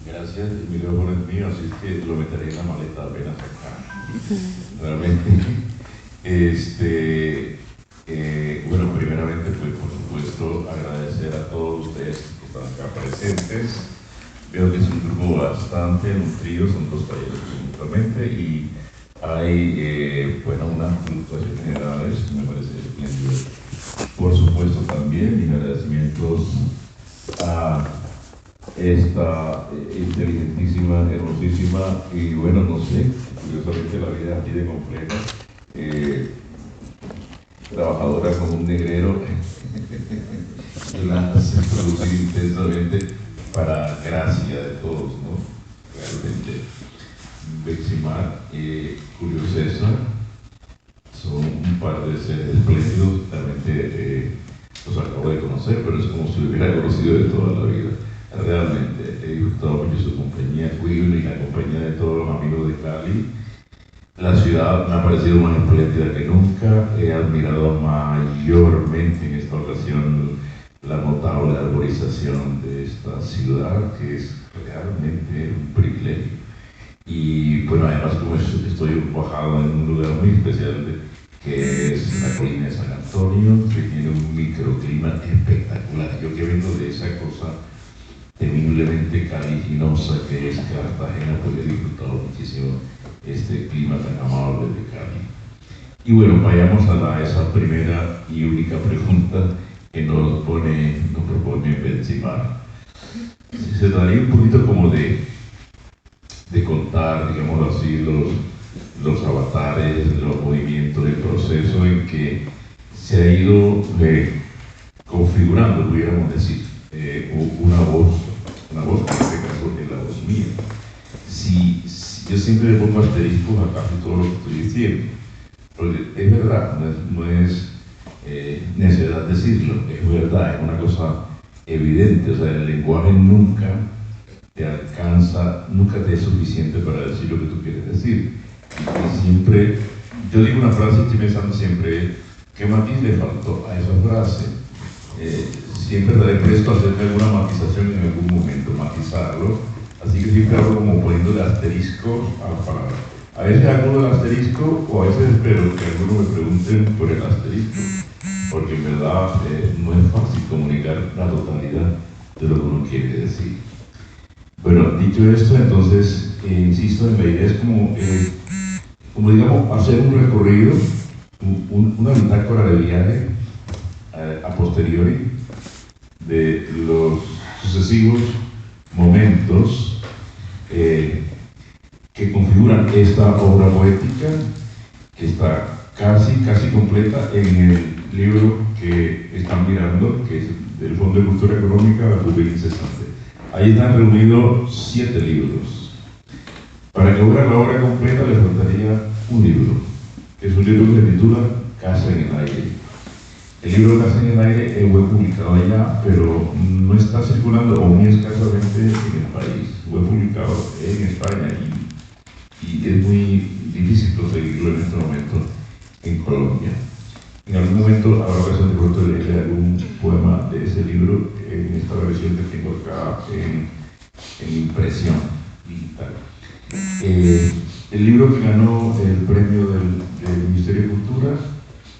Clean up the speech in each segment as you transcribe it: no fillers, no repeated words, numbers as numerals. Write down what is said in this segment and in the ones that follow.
Gracias, el micrófono es mío, así es que lo meteré en la maleta apenas acá. Realmente, bueno, primeramente, pues por supuesto, agradecer a todos ustedes que están acá presentes. Veo que es un grupo bastante nutrido, son dos talleres principalmente, y hay, bueno, unas fluctuaciones generales, me parece espléndido. Por supuesto, también mis agradecimientos a esta inteligentísima, hermosísima y bueno, no sé, curiosamente la vida es así de compleja, trabajadora como un negrero, que la hace producir intensamente para gracia de todos, ¿no? Realmente, Beximar y Julio César son un par de seres espléndidos, realmente los acabo de conocer, pero es como si hubiera conocido de toda la vida. Realmente he disfrutado mucho su compañía, Will, y la compañía de todos los amigos de Cali. La ciudad me ha parecido más espléndida que nunca. He admirado mayormente en esta ocasión la notable arborización de esta ciudad, que es realmente un privilegio. Y bueno, además como estoy bajado en un lugar muy especial, que es la colina de San Antonio, que tiene un microclima espectacular. Yo que vengo de esa cosa temiblemente caliginosa que es Cartagena, pues he disfrutado muchísimo este clima tan amable de Cali. Y bueno, vayamos a esa primera y única pregunta que nos propone Benzimar. Se trataría un poquito como de contar, digamos así, los avatares, los movimientos, el proceso en que se ha ido configurando, pudiéramos decir, una voz que en este caso es la voz mía. Si yo siempre le pongo asteriscos a casi todo lo que estoy diciendo, porque es verdad, no es necesidad decirlo, es verdad, es una cosa evidente, o sea, el lenguaje nunca te alcanza, nunca te es suficiente para decir lo que tú quieres decir. Y siempre, yo digo una frase y estoy pensando siempre, ¿qué matiz le faltó a esa frase? Siempre estaré presto a hacerme alguna matización en algún momento, matizarlo, así que siempre hablo como poniéndole asterisco a la palabra. A veces hago el asterisco o a veces espero que algunos me pregunten por el asterisco, porque en verdad no es fácil comunicar la totalidad de lo que uno quiere decir. Bueno, dicho esto, entonces, insisto en la idea, es como digamos, hacer un recorrido, una bitácora de viaje a posteriori de los sucesivos momentos que configuran esta obra poética, que está casi completa en el libro que están mirando, que es del Fondo de Cultura Económica, la Juvenil Incesante. Ahí están reunidos 7 libros. Para que hubiera la obra completa le faltaría un libro, que es un libro que se titula Casa en el Aire. El libro Casa en el Aire fue publicado allá, pero no está circulando o muy escasamente en el país. Fue publicado en España y es muy difícil conseguirlo en este momento en Colombia. En algún momento habrá ocasión de pronto de leer algún poema de ese libro en esta revisión que tengo acá en impresión digital. El libro que ganó el premio del Ministerio de Cultura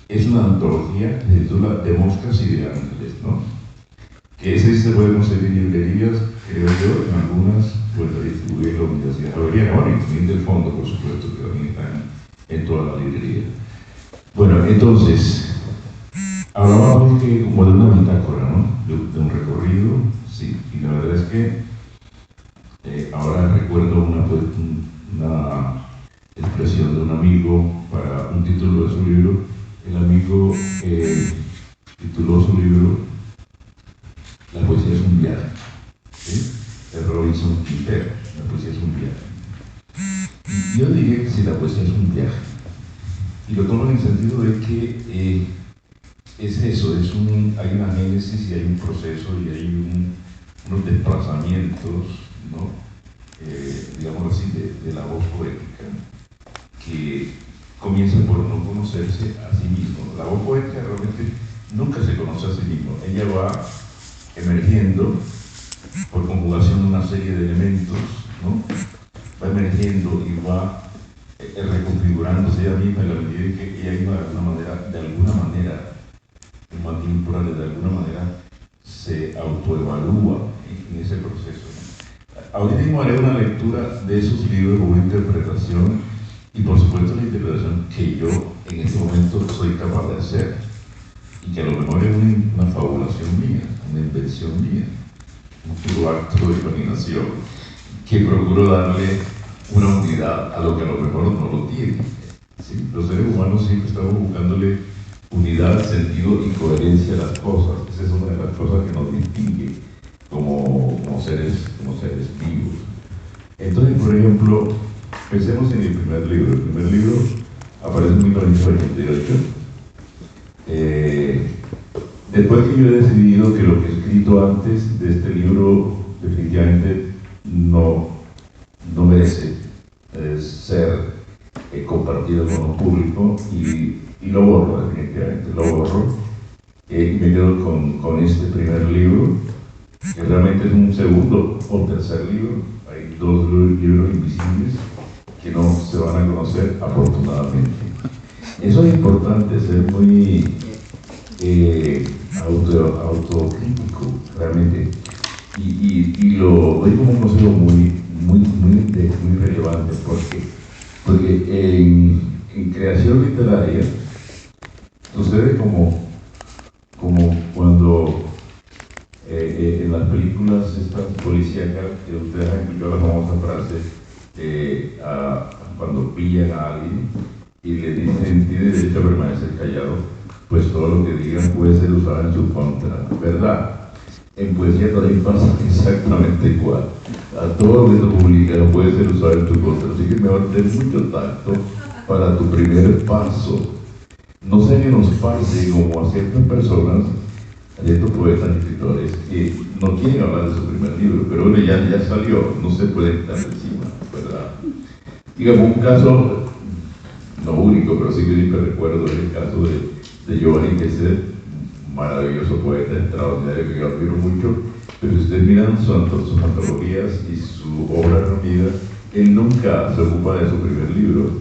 es una antología que se titula De Moscas y de Ángeles, ¿no? Que ese se puede conseguir en librerías, creo yo, en algunas, pues la distribuye la Universidad Javeriana, bueno, y también del fondo, por supuesto, que también están en toda la librería. Bueno, entonces, hablábamos como de una bitácora, ¿no? De un recorrido, sí, y la verdad es que ahora recuerdo una expresión de un amigo para un título de su libro. El amigo tituló su libro La poesía es un viaje, ¿sí? De Robinson Quintero, la poesía es un viaje. Y yo diría que si la poesía es un viaje, y lo tomo en el sentido de que es eso, hay una génesis y hay un proceso y hay unos desplazamientos, ¿no? Digamos así, de la voz poética, que comienza por no conocerse a sí mismo. La voz poética realmente nunca se conoce a sí mismo, ella va emergiendo por conjugación de una serie de elementos, ¿no? Va emergiendo y va reconfigurándose ella misma en la medida en que ella misma de alguna manera, en Martín Porales, de alguna manera se autoevalúa en ese proceso. Ahorita mismo haré una lectura de esos libros con una interpretación y por supuesto la interpretación que yo en este momento soy capaz de hacer y que a lo mejor es una fabulación mía, una invención mía, un puro acto de imaginación que procuro darle una unidad a lo que a lo mejor no lo tiene. ¿Sí? Los seres humanos siempre estamos buscándole unidad, sentido y coherencia a las cosas. Esa es una de las cosas que nos distingue como seres vivos. Entonces, por ejemplo, pensemos en el primer libro. El primer libro aparece en 1988. Después que yo he decidido que lo que he escrito antes de este libro definitivamente no merece ser compartido con el público y lo borro, definitivamente, lo borro y me quedo con este primer libro, que realmente es un segundo o tercer libro. Hay 2 libros invisibles que no se van a conocer, afortunadamente. Eso es importante, ser muy autocrítico, realmente. Y lo doy como un consejo muy relevante, porque en creación literaria sucede como cuando en las películas estas policíacas que ustedes han escuchado la famosa frase cuando pillan a alguien y le dicen tiene derecho a permanecer callado, pues todo lo que digan puede ser usado en su contra, ¿verdad? En poesía también pasa exactamente igual. A todo lo que se publica puede ser usado en tu contra, así que mejor ten mucho tacto para tu primer paso. No sé que nos pase como a ciertas personas, a ciertos poetas y escritores que no quieren hablar de su primer libro, pero bueno, ya salió, no se puede quitar encima, ¿verdad? Digamos, un caso, no único, pero sí que siempre recuerdo, es el caso de Giovanni Quesset, maravilloso poeta, extraordinario, que yo admiro mucho, pero si ustedes miran sus antologías y su obra reunida, él nunca se ocupa de su primer libro.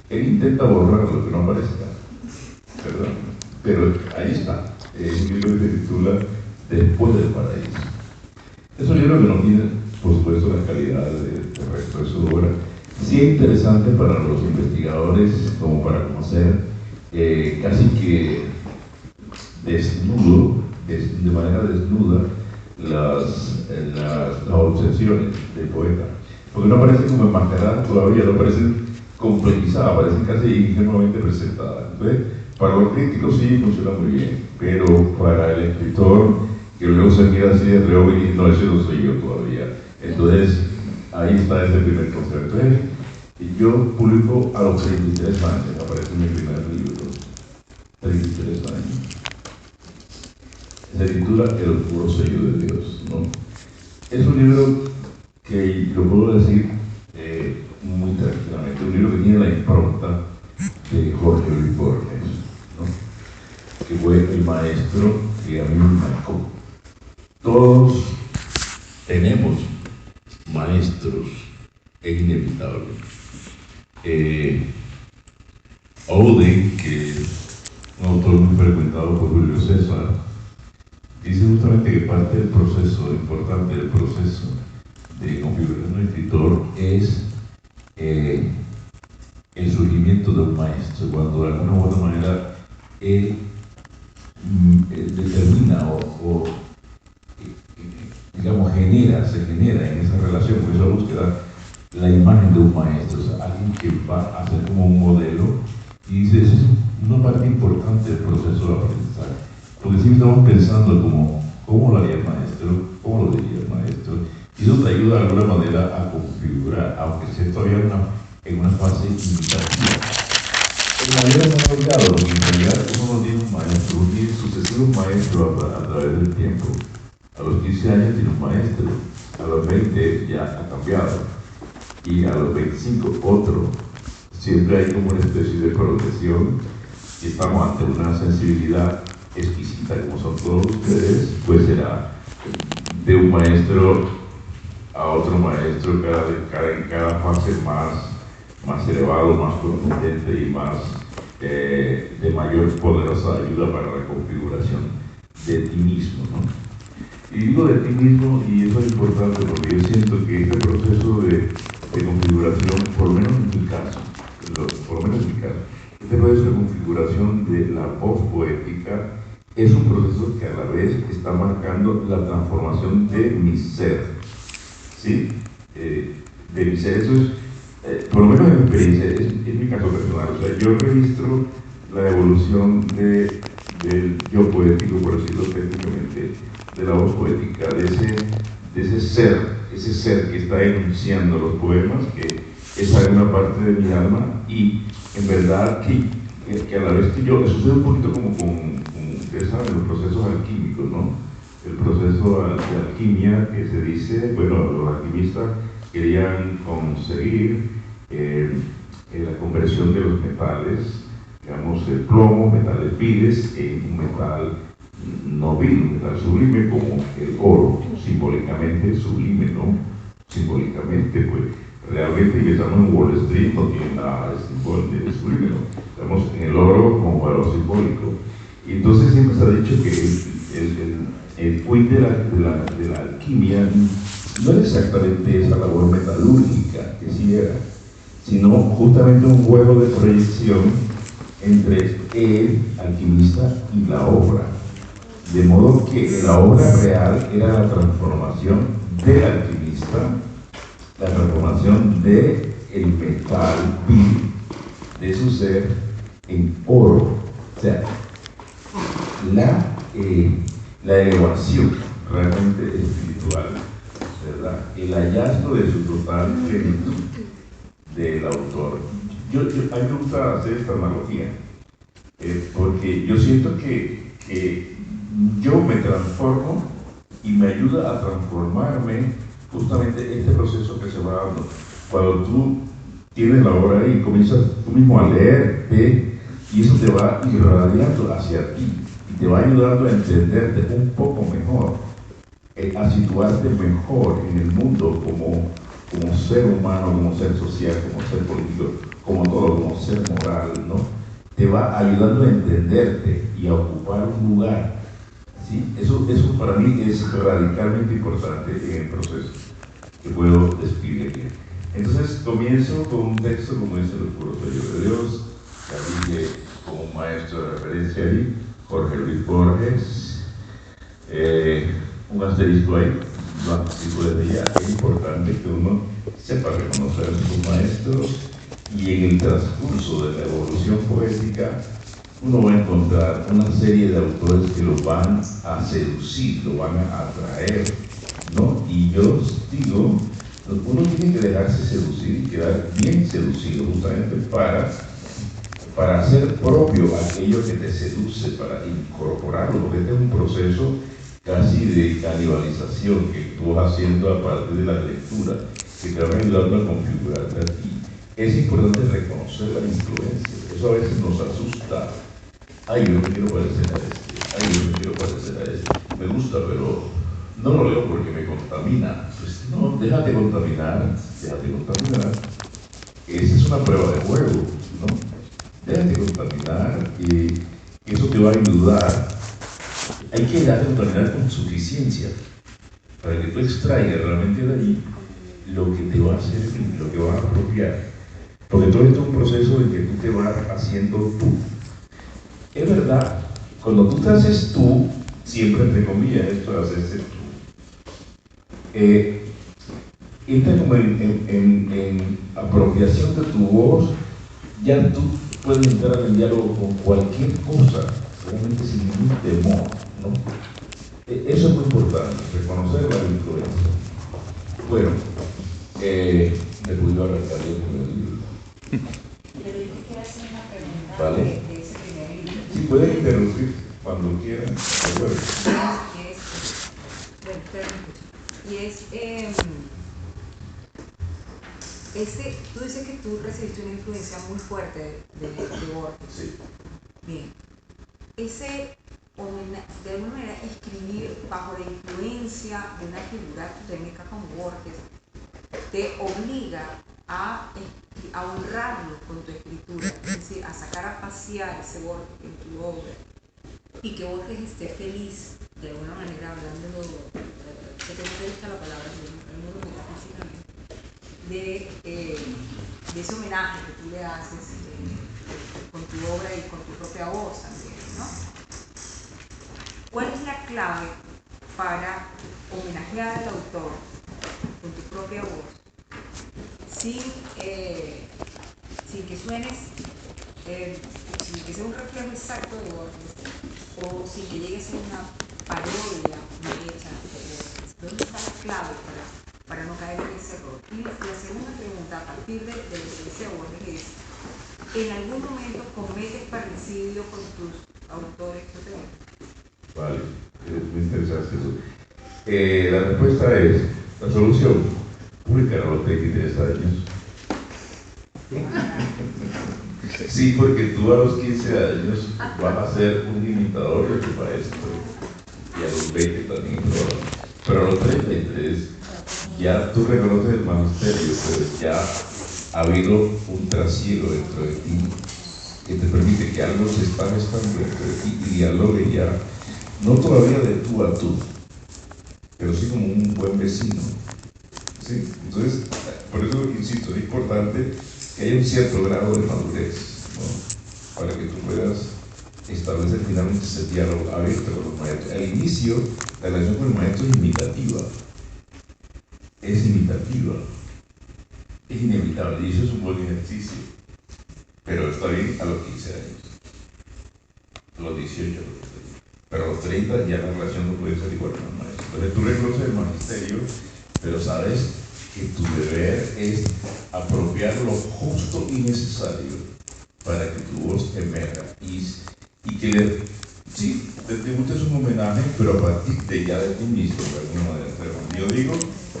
Él intenta borrar lo que no aparezca, ¿verdad? Pero ahí está, es un libro que se titula Después del Paraíso. Es un libro que no tiene, por supuesto, la calidad del resto de su obra. Sí es interesante para los investigadores, como para conocer casi que de manera desnuda, las obsesiones del poeta. Porque no aparecen como enmascaradas todavía, no aparecen complejizadas, aparecen casi ingenuamente presentadas. Entonces, para los críticos sí funciona muy bien, pero para el escritor que luego se queda así de reojo y no, ese no soy yo todavía. Entonces, ahí está ese primer concepto. Yo publico a los 33 años, aparece mi primer libro, 33 años. Se titula El Puro Sello de Dios, ¿no? Es un libro que yo puedo decir muy tranquilamente, un libro que tiene la impronta de Jorge Luis Borges, ¿no? Que fue el maestro que a mí me marcó. Todos tenemos maestros, es inevitable. Oden, que es un autor muy frecuentado por Julio César, dice justamente que parte del proceso, importante del proceso de configuración del escritor es el surgimiento de un maestro, cuando de alguna u otra manera él determina o digamos se genera en esa relación, por esa búsqueda, la imagen de un maestro, o sea, alguien que va a ser como un modelo, y dice, eso es una parte importante del proceso de aprendizaje, porque siempre estamos pensando como, ¿cómo lo haría el maestro? ¿Cómo lo diría el maestro? Y eso te ayuda de alguna manera a configurar, aunque sea todavía en una fase imitativa. En la vida no ha cambiado, porque en realidad uno no tiene un maestro, uno tiene sucesivos maestros a través del tiempo. A los 15 años tiene un maestro, a los 20 ya ha cambiado, y a los 25 otro. Siempre hay como una especie de progresión, y estamos ante una sensibilidad exquisita, como son todos ustedes, pues será de un maestro a otro maestro en cada fase más elevado, más contundente y más de mayor poderosa ayuda para la configuración de ti mismo, ¿no? Y digo de ti mismo, y eso es importante porque yo siento que este proceso de configuración, por lo menos en mi caso, este proceso de configuración de la voz poética es un proceso que a la vez está marcando la transformación de mi ser, ¿sí? De mi ser. Eso es, por lo menos en mi experiencia, es mi caso personal. O sea, yo registro la evolución del yo poético, por decirlo técnicamente, de la voz poética, de ese ser que está enunciando los poemas, que esa es una parte de mi alma, y en verdad que a la vez que yo, eso sucede un poquito como ustedes saben, los procesos alquímicos, ¿no? El proceso de alquimia que se dice, bueno, los alquimistas querían conseguir la conversión de los metales, digamos, el plomo, metales viles, en un metal no vil, un metal sublime como el oro, simbólicamente sublime, ¿no? Simbólicamente, pues, realmente que estamos en Wall Street no tiene nada de sublime, ¿no? Estamos en el oro como valor simbólico. Y entonces siempre se ha dicho que el quid de la alquimia no era exactamente esa labor metalúrgica que sí era, sino justamente un juego de proyección entre el alquimista y la obra. De modo que la obra real era la transformación del alquimista, la transformación del metal vil de su ser en oro. O sea, la elevación realmente espiritual, ¿verdad? El hallazgo de su total plenitud del autor. A mí me gusta hacer esta analogía, porque yo siento que yo me transformo y me ayuda a transformarme justamente este proceso que se va dando. Cuando tú tienes la obra ahí y comienzas tú mismo a leerte, y eso te va irradiando hacia ti y te va ayudando a entenderte un poco mejor, a situarte mejor en el mundo como ser humano, como ser social, como ser político, como todo, como ser moral, ¿no? Te va ayudando a entenderte y a ocupar un lugar, ¿sí? Eso para mí es radicalmente importante en el proceso que puedo describir aquí. Entonces comienzo con un texto como dice el puro sello de Dios, que dije como un maestro de referencia ahí, Jorge Luis Borges, un asterisco ahí, lo anticipo desde ya. Es importante que uno sepa reconocer a sus maestros, y en el transcurso de la evolución poética uno va a encontrar una serie de autores que lo van a seducir, lo van a atraer, ¿no? Y yo digo, uno tiene que dejarse seducir y quedar bien seducido justamente para hacer propio aquello que te seduce, para incorporarlo, porque este es un proceso casi de canibalización que tú vas haciendo a partir de la lectura, que te van ayudando a configurarte a ti. Es importante reconocer la influencia. Eso a veces nos asusta. Ay, yo no quiero parecer a este. Ay, yo no quiero parecer a este. Me gusta, pero no lo leo porque me contamina. Pues no, déjate contaminar. Esa es una prueba de juego, ¿no? Déjate contaminar y eso te va a ayudar. Hay que dejarte contaminar con suficiencia para que tú extraigas realmente de allí lo que te va a servir, lo que va a apropiar. Porque todo esto es un proceso en que tú te vas haciendo tú. Es verdad, cuando tú te haces tú, siempre entre comillas, esto de hacerse tú, entra como en apropiación de tu voz, ya tú puedes entrar en diálogo con cualquier cosa, realmente sin ningún temor, ¿no? Eso es muy importante, reconocer la influencia. Bueno, me puedo arrancar con el libro. Pero yo te quiero hacer una pregunta. ¿Vale? De ese primer libro. Si pueden interrumpir cuando quieran, bueno. Tú dices que tú recibiste una influencia muy fuerte de Borges. Sí. Bien. De alguna manera, escribir bajo la influencia de una figura totémica como Borges, te obliga a honrarlo con tu escritura, es decir, a sacar a pasear ese Borges en tu obra y que Borges esté feliz, de alguna manera, hablando, sé que no te gusta la palabra, pero metafísicamente, de ese homenaje que tú le haces con tu obra y con tu propia voz también, ¿no? ¿Cuál es la clave para homenajear al autor con tu propia voz sin que suenes, sin que sea un reflejo exacto de Borges o sin que llegue a ser una parodia mal hecha de Borges? ¿Dónde está la clave para no caer en ese error? Y la segunda pregunta, a partir de lo que decía Borges, es: ¿en algún momento cometes parricidio con tus autores protagonistas? Vale, es muy interesante eso. La respuesta es, la solución, publicar a los 23 años. Sí, porque tú a los 15 años vas a ser un imitador de tu maestro, y a los 20 también, pero a los 33 ya tú reconoces el magisterio, pero ya ha habido un trasiego dentro de ti que te permite que algo se está gestando dentro de ti y dialogue ya, no todavía de tú a tú, pero sí como un buen vecino. ¿Sí? Entonces, por eso insisto, es importante que haya un cierto grado de madurez, ¿no? Para que tú puedas establecer finalmente ese diálogo abierto con los maestros. Al inicio, la relación con el maestro es imitativa, es inevitable, y eso es un buen ejercicio, pero está bien a los 15 años, a los 18, pero a los 30 ya la relación no puede ser igual con el maestro. Entonces tú reconoces el magisterio, pero sabes que tu deber es apropiar lo justo y necesario para que tu voz emerja y que sí, te tributes un homenaje, pero a partir de ya de ti mismo, de alguna manera. Yo digo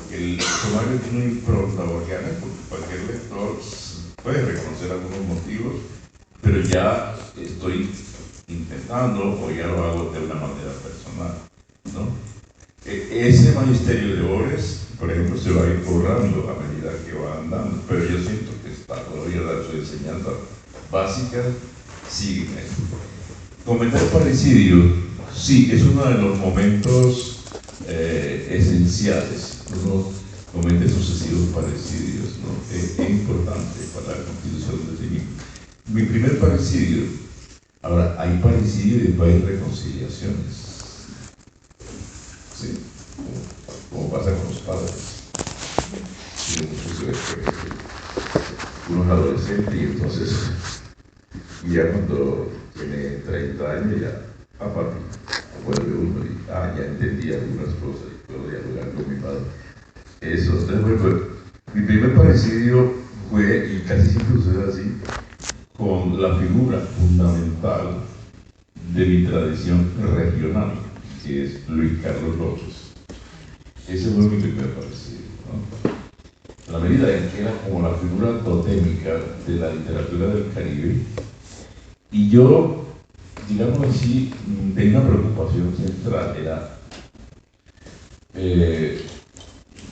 que el sumario tiene una impronta borgiana, porque cualquier lector puede reconocer algunos motivos, pero ya estoy intentando, o ya lo hago de una manera personal, ¿no? Ese magisterio de Borges, por ejemplo, se va a ir borrando a medida que va andando, pero yo siento que está todavía su enseñanza básica sigue en esto. Cometer parricidio, sí, es uno de los momentos esenciales. Uno comete sucesivos parricidios, ¿no? Es importante para la constitución de sí mismo. Mi primer parricidio, ahora hay parricidio y después hay reconciliaciones. Sí, como pasa con los padres. Tiene muchos uno es adolescente y entonces ya cuando tiene 30 años ya, papi, vuelve uno y ya entendí algunas cosas y puedo dialogar con mi padre. Eso, entonces, mi primer parricidio fue, y casi siempre sucede así, con la figura fundamental de mi tradición regional, que es Luis Carlos López. Ese fue mi primer parricidio, ¿no? En la medida en que era como la figura totémica de la literatura del Caribe, y yo, digamos así, tenía una preocupación central, era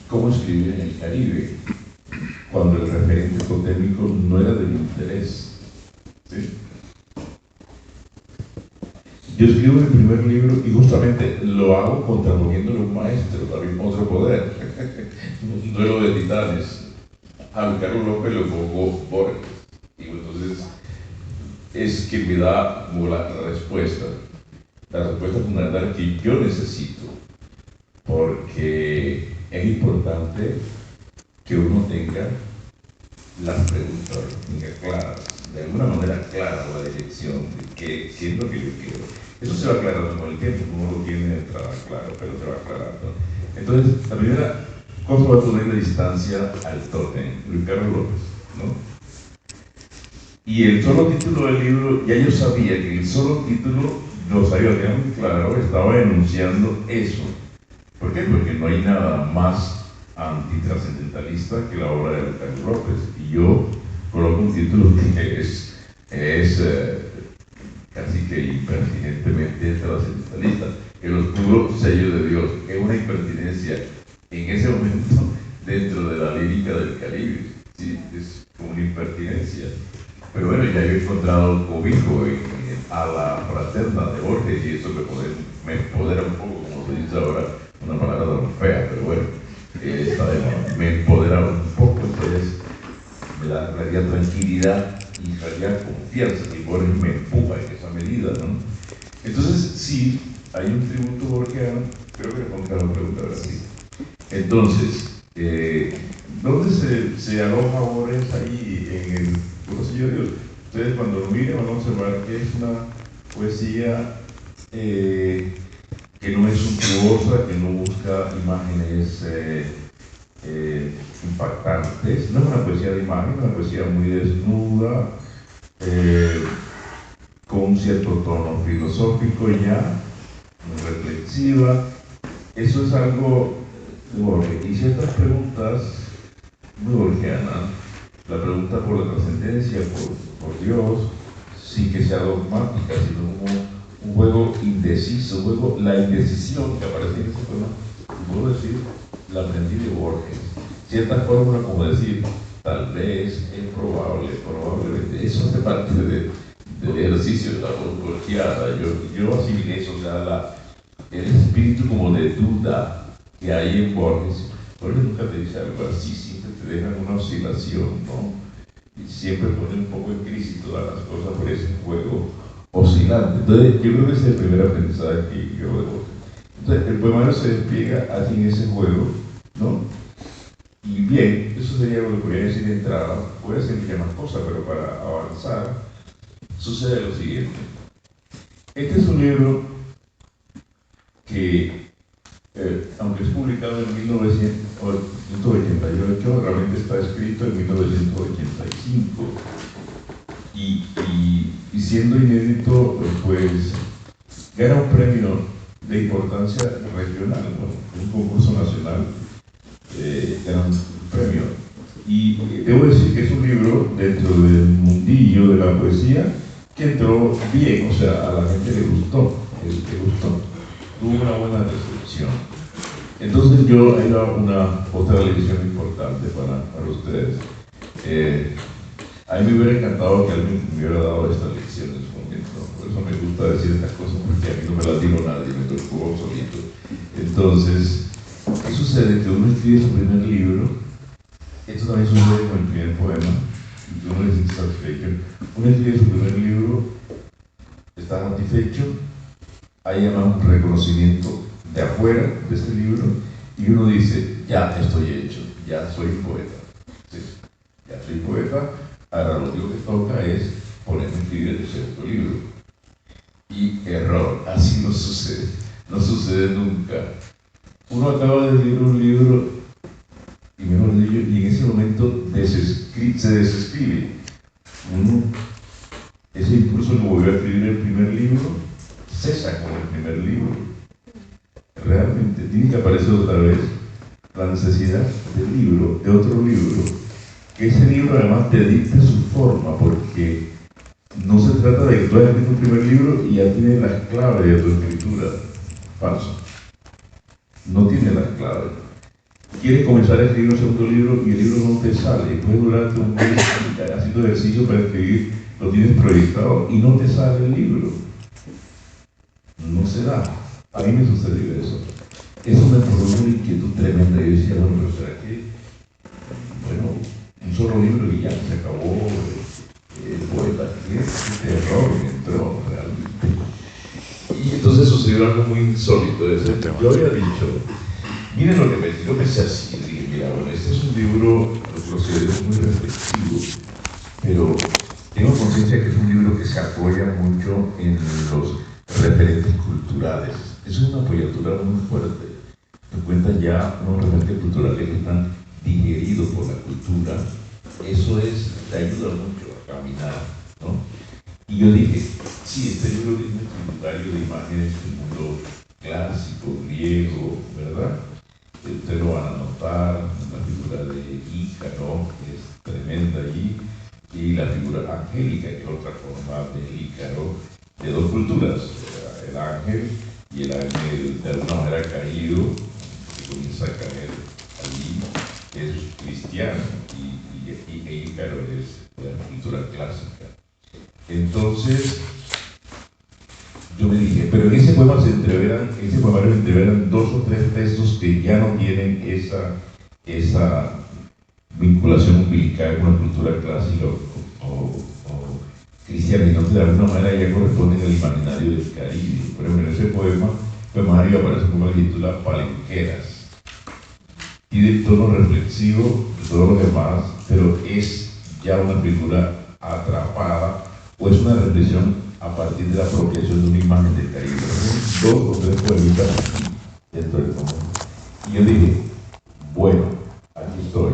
cómo escribir en el Caribe, cuando el referente totémico no era de mi interés. ¿Sí? Yo escribo mi primer libro y justamente lo hago contraponiéndole a un maestro, también otro poder, un duelo de titanes. A Carlos López lo pongo Borges. Y entonces es que me da como la respuesta fundamental que yo necesito, porque es importante que uno tenga las preguntas claras, de alguna manera clara la dirección de qué es lo que yo quiero. Eso se va aclarando con el tiempo, uno lo tiene de entrada claro, pero se va aclarando. Entonces, la primera cosa va a poner la distancia al tótem, Luis Carlos López, ¿no? Y el solo título del libro, ya yo sabía que el solo título, lo sabía, tenía muy claro, estaba enunciando eso. ¿Por qué? Porque no hay nada más antitrascendentalista que la obra de Carlos López. Y yo coloco un título que es casi que impertinentemente trascendentalista, el oscuro sello de Dios. Es una impertinencia en ese momento dentro de la lírica del Caribe. Sí, es como una impertinencia. Pero bueno, ya yo he encontrado cobijo a la fraterna de Borges y eso me empodera un poco, como se dice ahora, una palabra tan fea, pero bueno, me empodera un poco, entonces me da realidad tranquilidad y realidad confianza, y Borges me empuja en esa medida, ¿no? Entonces, sí, hay un tributo borgiano, creo que le pongo la pregunta ahora sí. Entonces, ¿dónde se aloja Borges ahí en el bolsillo de Dios? Ustedes cuando lo miren van a observar que es una poesía que no es suntuosa, que no busca imágenes impactantes. No es una poesía de imagen, es una poesía muy desnuda, con un cierto tono filosófico ya, muy reflexiva. Eso es algo de Borges. Y ciertas preguntas muy borgianas, la pregunta por la trascendencia, por Dios, sin que sea dogmática, sino como un juego indeciso, la indecisión que aparece en ese poema, puedo decir, la aprendí de Borges. Cierta fórmula como decir, tal vez, es probable, probablemente, eso hace parte del ejercicio de la voz borgiana. Yo asimilé eso, o sea, el espíritu como de duda que hay en Borges. Borges nunca te dice algo así, siempre te deja una oscilación, ¿no? Y siempre pone un poco en crisis todas las cosas por ese juego oscilante. Entonces, yo creo que ese es el primer aprendizaje que yo veo. Entonces, el poemario se despliega así en ese juego, ¿no? Y bien, eso sería lo que podría decir de entrada. Puede ser que más cosas, pero para avanzar, sucede lo siguiente. Este es un libro que, aunque es publicado en 1988, realmente está escrito en 1985. Y siendo inédito, pues gana un premio de importancia regional, ¿no? Un concurso nacional, gana un premio. Y debo decir que es un libro dentro del mundillo de la poesía que entró bien, o sea, a la gente le gustó, tuvo una buena recepción. Entonces ahí va una otra lección importante para ustedes. A mí me hubiera encantado que alguien me hubiera dado esta lección en su momento. Por eso me gusta decir estas cosas, porque a mí no me las dijo nadie, me tocó solito. Entonces, ¿qué sucede? Que uno escribe su primer libro, esto también sucede con el primer poema, y uno se siente satisfecho. Uno escribe su primer libro, está satisfecho, hay un reconocimiento de afuera de este libro, y uno dice, ya estoy hecho, ya soy poeta. ¿Sí? Ya soy poeta. Ahora lo único que toca es ponerme a escribir el segundo libro. Y error, así no sucede nunca. Uno acaba de leer un libro y mejor dicho, y en ese momento se desescribe. Ese impulso de volver a escribir el primer libro cesa con el primer libro. Realmente tiene que aparecer otra vez la necesidad del libro, de otro libro, que ese libro además te dicte su forma, porque no se trata de que tú hayas escrito un primer libro y ya tienes las claves de tu escritura. Falso. No tiene las claves. Quieres comenzar a escribir un segundo libro y el libro no te sale. Puedes durarte un mes haciendo ejercicio para escribir, lo tienes proyectado y no te sale el libro. No se da. A mí me sucedió eso. Eso me produjo una inquietud tremenda. Yo decía, bueno, pero ¿será que, bueno, un solo libro y ya se acabó el poeta? ¿Qué terror me entró realmente? Y entonces sucedió algo muy insólito. Yo había dicho, miren lo que me dijo, que sea así. Dije, mira, bueno, este es un libro, lo considero muy reflexivo, pero tengo conciencia que es un libro que se apoya mucho en los referentes culturales. Eso es una apoyatura muy fuerte. Me cuentan ya unos referentes culturales que están digeridos por la cultura. Eso te ayuda mucho a caminar, ¿no? Y yo dije, sí, este libro tiene un tributario de imágenes del mundo clásico, griego, ¿verdad? Ustedes lo van a notar, la figura de Ícaro, que es tremenda allí, y la figura angélica, que es otra forma de Ícaro, de dos culturas, el ángel y el ángel de alguna manera caído, que comienza a caer allí, es cristiano y Ícaro es de la cultura clásica. Entonces, yo me dije, pero en ese poema se entreveran 2 o 3 textos que ya no tienen esa vinculación umbilical con la cultura clásica o cristiana, sino que de alguna manera ya corresponden al imaginario del Caribe. Por ejemplo, en ese poemario aparece un poema que se titula Palenqueras. Tiene tono reflexivo de todos los demás, pero es ya una figura atrapada o es una reflexión a partir de la apropiación de una imagen del Caribe. 2 o 3 poemitas dentro del poema. Y yo dije, bueno, aquí estoy.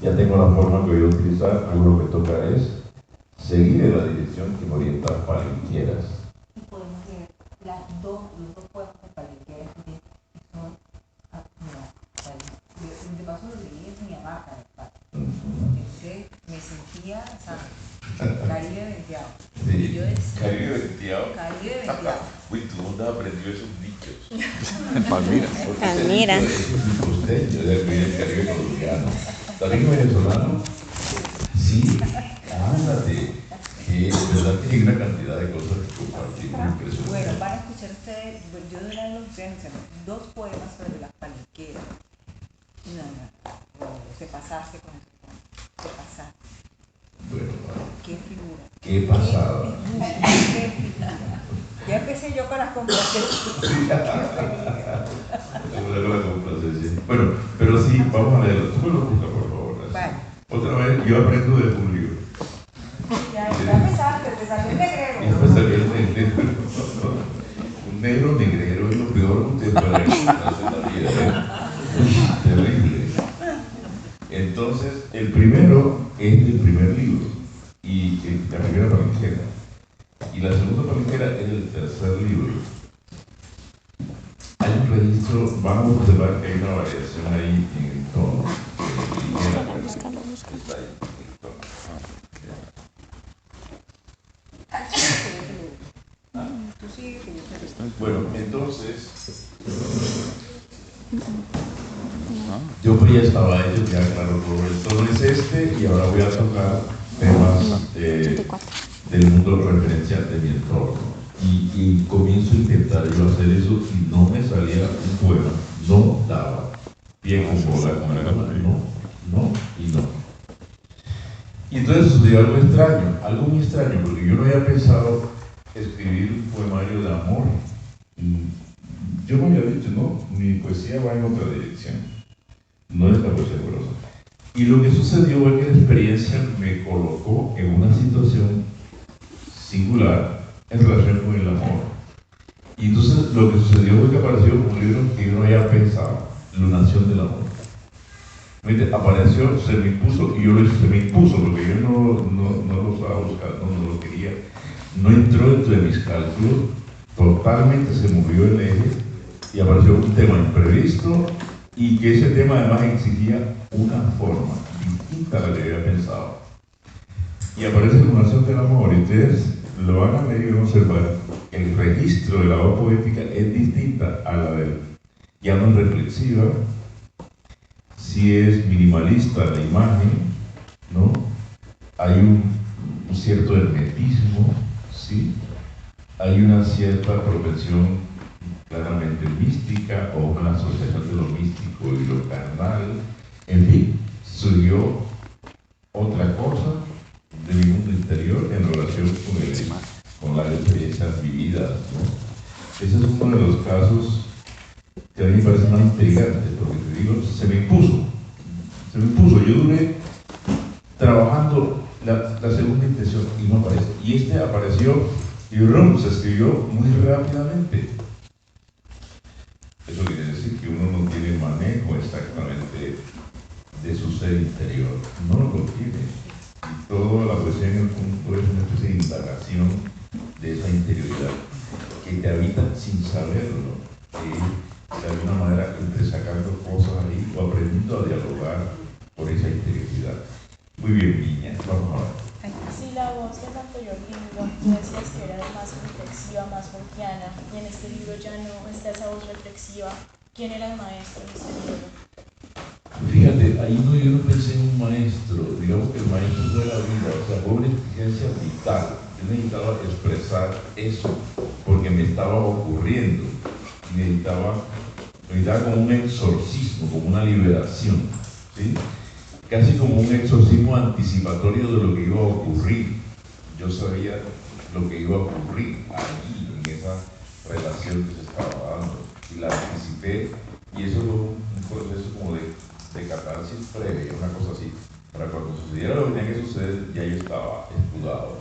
Ya tengo la forma que voy a utilizar, algo lo que toca es seguir en la dirección que me orienta a Palenqueras. Y podemos leer los dos poemas de Palenqueras que son, de paso lo leí en mi hamaca, entonces me sentía, Caribe venteado. Sí. Caribe venteado. Caribe venteado. Uy, ¿tú dónde aprendió esos dichos? En Palmira. Palmira. Eso es un costeño del Caribe colombiano. ¿También venezolano? Sí, ándate. De verdad que hay una cantidad de cosas que compartir muy impresionantes. Bueno, van a escuchar ustedes, yo de una de 2 poemas sobre las palenqueras. No, se pasaste con eso. Se pasaste. Bueno, Qué figura. qué pasada. Qué figura. Ya empecé yo con las complacencias. Bueno, pero sí, vamos a leerlo. Tú me lo buscas, por favor. Vale. Otra vez, yo aprendo de un libro. Ya empezaste, te salió el negrero. Ya me salió el negrero. Un negro negrero es lo peor que usted puede encontrarse en la vida. Terrible. Entonces, el primero es del primer libro, y la primera palenquera. Y la segunda palenquera es el tercer libro. Hay un registro, vamos a observar que hay una variación ahí en el tono. Búscalo. Está ahí, en el tono. Tú sigue que yo te lo Bueno, entonces, yo ya estaba hecho, ya claro, todo el tono es este, y ahora voy a tocar temas del mundo referencial de mi entorno. Y comienzo a intentar yo hacer eso y no me salía un poema, no daba pie con bola, no. Y entonces sucedió algo muy extraño, porque yo no había pensado escribir un poemario de amor. Yo me había dicho, no, mi poesía va en otra dirección, no es la poesía amorosa. Y lo que sucedió fue que la experiencia me colocó en una situación singular en relación con el amor. Y entonces lo que sucedió fue que apareció un libro que yo no había pensado, Lunación del amor. Apareció, se me impuso, y yo lo hice, se me impuso, porque yo no lo estaba buscando, no lo quería. No entró dentro de mis cálculos, totalmente se movió el eje, y apareció un tema imprevisto, y que ese tema además exigía una forma distinta a la que había pensado. Y aparece Lunación del amor, y ustedes lo van a leer y van a observar, el registro de la obra poética es distinta a la de ya no reflexiva, si es minimalista la imagen, ¿no? Hay un cierto hermetismo, ¿sí? Hay una cierta propensión claramente mística o una asociación de lo místico y lo carnal. En fin, surgió otra cosa de mi mundo interior en relación con las experiencias vividas, ¿no? Ese es uno de los casos que a mí me parece más intrigante, porque te digo, se me impuso. Yo duré trabajando la segunda intención y no aparece. Y este apareció y se escribió muy rápidamente. Eso quiere decir que uno no tiene manejo exactamente de su ser interior, no lo contiene. Y toda la poesía en el punto es una especie de indagación de esa interioridad que te habita sin saberlo, que de alguna manera entresacando cosas ahí o aprendiendo a dialogar por esa interioridad. Muy bien, niña, vamos a ver. Si la voz del anterior libro tú decías que era más reflexiva, más fortiana, y en este libro ya no está esa voz reflexiva, ¿quién era el maestro en este libro? Fíjate, ahí no, yo no pensé en un maestro, digamos que el maestro fue la vida, o sea, fue una exigencia vital. Yo necesitaba expresar eso, porque me estaba ocurriendo, necesitaba como un exorcismo, como una liberación, ¿sí? Casi como un exorcismo anticipatorio de lo que iba a ocurrir. Yo sabía lo que iba a ocurrir allí, en esa relación que se estaba dando, y la anticipé, y eso fue un proceso como de catarsis previa, una cosa así. Para cuando sucediera lo que tenía que suceder, ya yo estaba escudado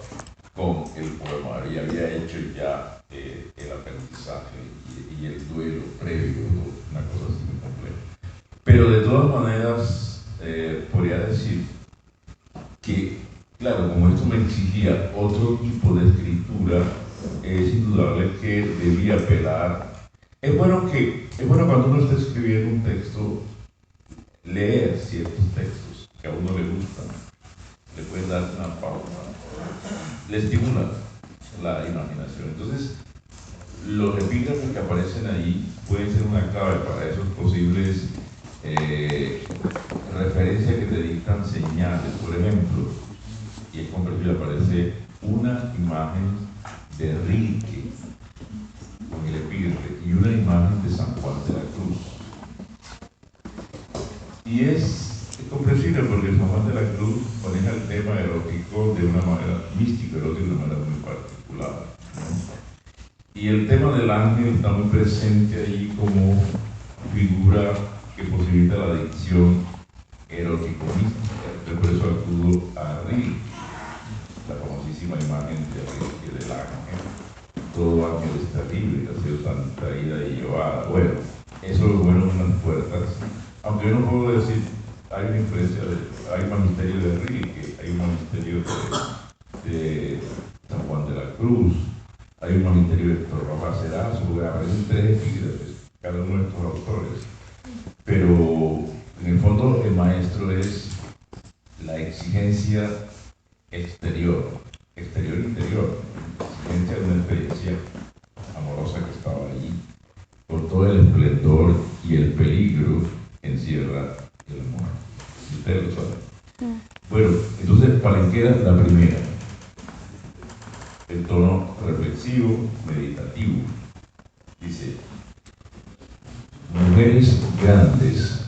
con el poemario, y había hecho ya el aprendizaje y el duelo previo, una cosa así muy compleja. Pero de todas maneras, podría decir que, claro, como esto me exigía otro tipo de escritura, es indudable que debía apelar. Es bueno cuando uno está escribiendo un texto, leer ciertos textos que a uno le gustan, le pueden dar una pauta, le estimula la imaginación. Entonces, los epígrafes que aparecen ahí pueden ser una clave para esos posibles referencias que te dictan señales. Por ejemplo, y es comprensible, aparece una imagen de Rilke con el epígrafe y una imagen de San Juan de la Cruz. Y es comprensible porque San Juan de la Cruz maneja el tema erótico de una manera mística, erótica de una manera muy particular, ¿no? Y el tema del ángel está muy presente allí como figura que posibilita la dicción erótico-mística. Por eso acudo a Rilke, la famosísima imagen de Rilke del ángel. Todo ángel es terrible, que ha sido tan traída y llevada. Bueno, eso es bueno en unas puertas. Aunque yo no puedo decir, hay una influencia, hay un magisterio de Rilke, hay un magisterio de San Juan de la Cruz, hay un magisterio de Héctor Rojas Erazo, porque aparecen tres epígrafes, cada uno de estos autores. Pero en el fondo el maestro es la exigencia exterior e interior, exigencia de una experiencia amorosa que estaba allí, por todo el esplendor y el peligro que encierra el amor. Y ustedes lo saben. Bueno, entonces Palenquera, la primera, el tono reflexivo, meditativo, dice: mujeres grandes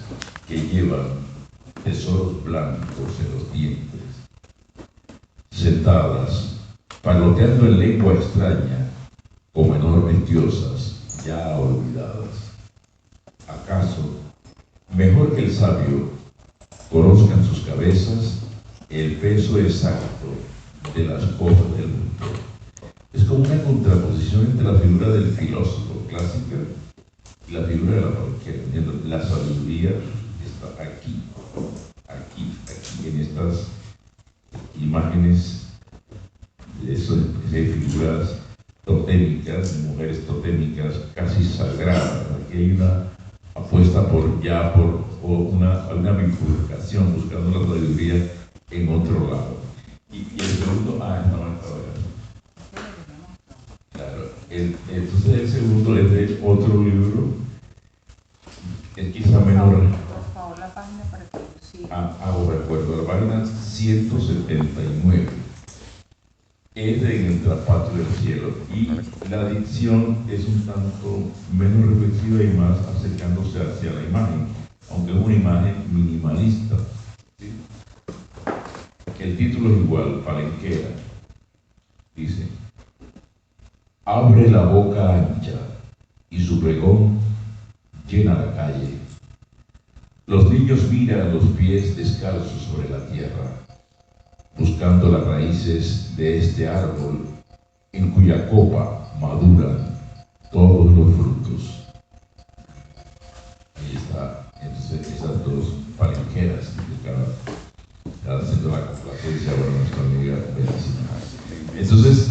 que llevan tesoros blancos en los dientes, sentadas, parloteando en lengua extraña, como enormes diosas ya olvidadas. ¿Acaso, mejor que el sabio, conozcan sus cabezas el peso exacto de las cosas del mundo? Es como una contraposición entre la figura del filósofo clásica y la figura de la palenquera. La sabiduría está aquí, en estas imágenes de figuras totémicas, de mujeres totémicas casi sagradas. Aquí hay una apuesta por una bifurcación, buscando la sabiduría en otro lado. Y el segundo, claro, entonces el segundo es de otro libro, es quizá menor. Por favor, la página para que lo siga. Hago recuerdo, la página 179. Es de En el Traspatio del Cielo, y la dicción es un tanto menos reflexiva y más acercándose hacia la imagen, aunque es una imagen minimalista, ¿sí? El título es igual, Palenquera. Dice: abre la boca ancha y su pregón llena la calle. Los niños miran los pies descalzos sobre la tierra, buscando las raíces de este árbol en cuya copa maduran todos los frutos. Ahí está, entonces, esas dos palenqueras que estaba haciendo la complacencia para nuestra amiga Bellísima. Entonces,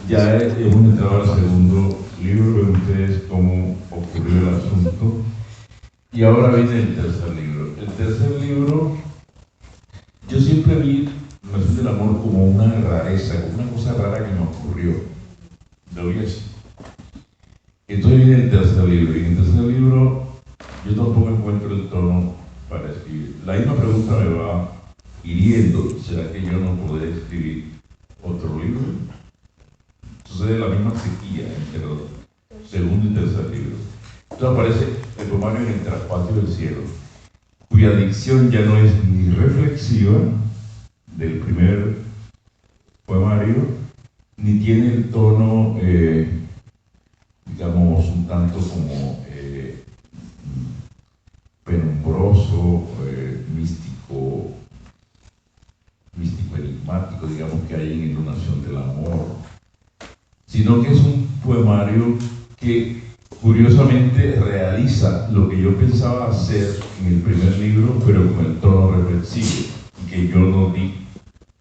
ya hemos entrado al segundo libro, ven ustedes cómo ocurrió el asunto. Y ahora viene el tercer libro. El tercer libro, yo siempre vi Nación del Amor como una rareza, como una cosa rara que me ocurrió. Lo vi así. Entonces viene el tercer libro, y en el tercer libro yo tampoco encuentro el tono para escribir. La misma pregunta me va hiriendo, ¿será que yo no podré escribir otro libro? Sucede la misma sequía entre los segundo y tercer libro. Entonces aparece el poemario En el traspatio del cielo, cuya dicción ya no es ni reflexiva del primer poemario, ni tiene el tono, digamos, un tanto como penumbroso, místico enigmático, digamos, que hay en Iluminación del Amor, sino que es un poemario que curiosamente realiza lo que yo pensaba hacer en el primer libro, pero con el tono reflexivo, y que yo no di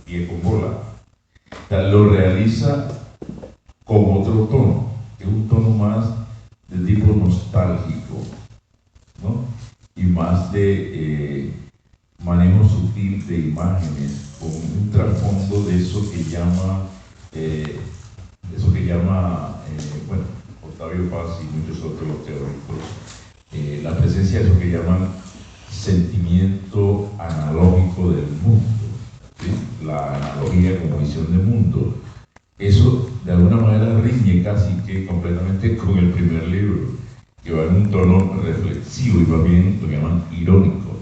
pie con bola. O sea, lo realiza con otro tono, que es un tono más de tipo nostálgico, ¿no? Y más de manejo sutil de imágenes, con un trasfondo de eso que llama, bueno, Octavio Paz y muchos otros teóricos, la presencia de eso que llaman sentimiento analógico del mundo, ¿sí? La analogía como visión del mundo. Eso de alguna manera riñe casi que completamente con el primer libro, que va en un tono reflexivo y va bien lo que llaman irónico,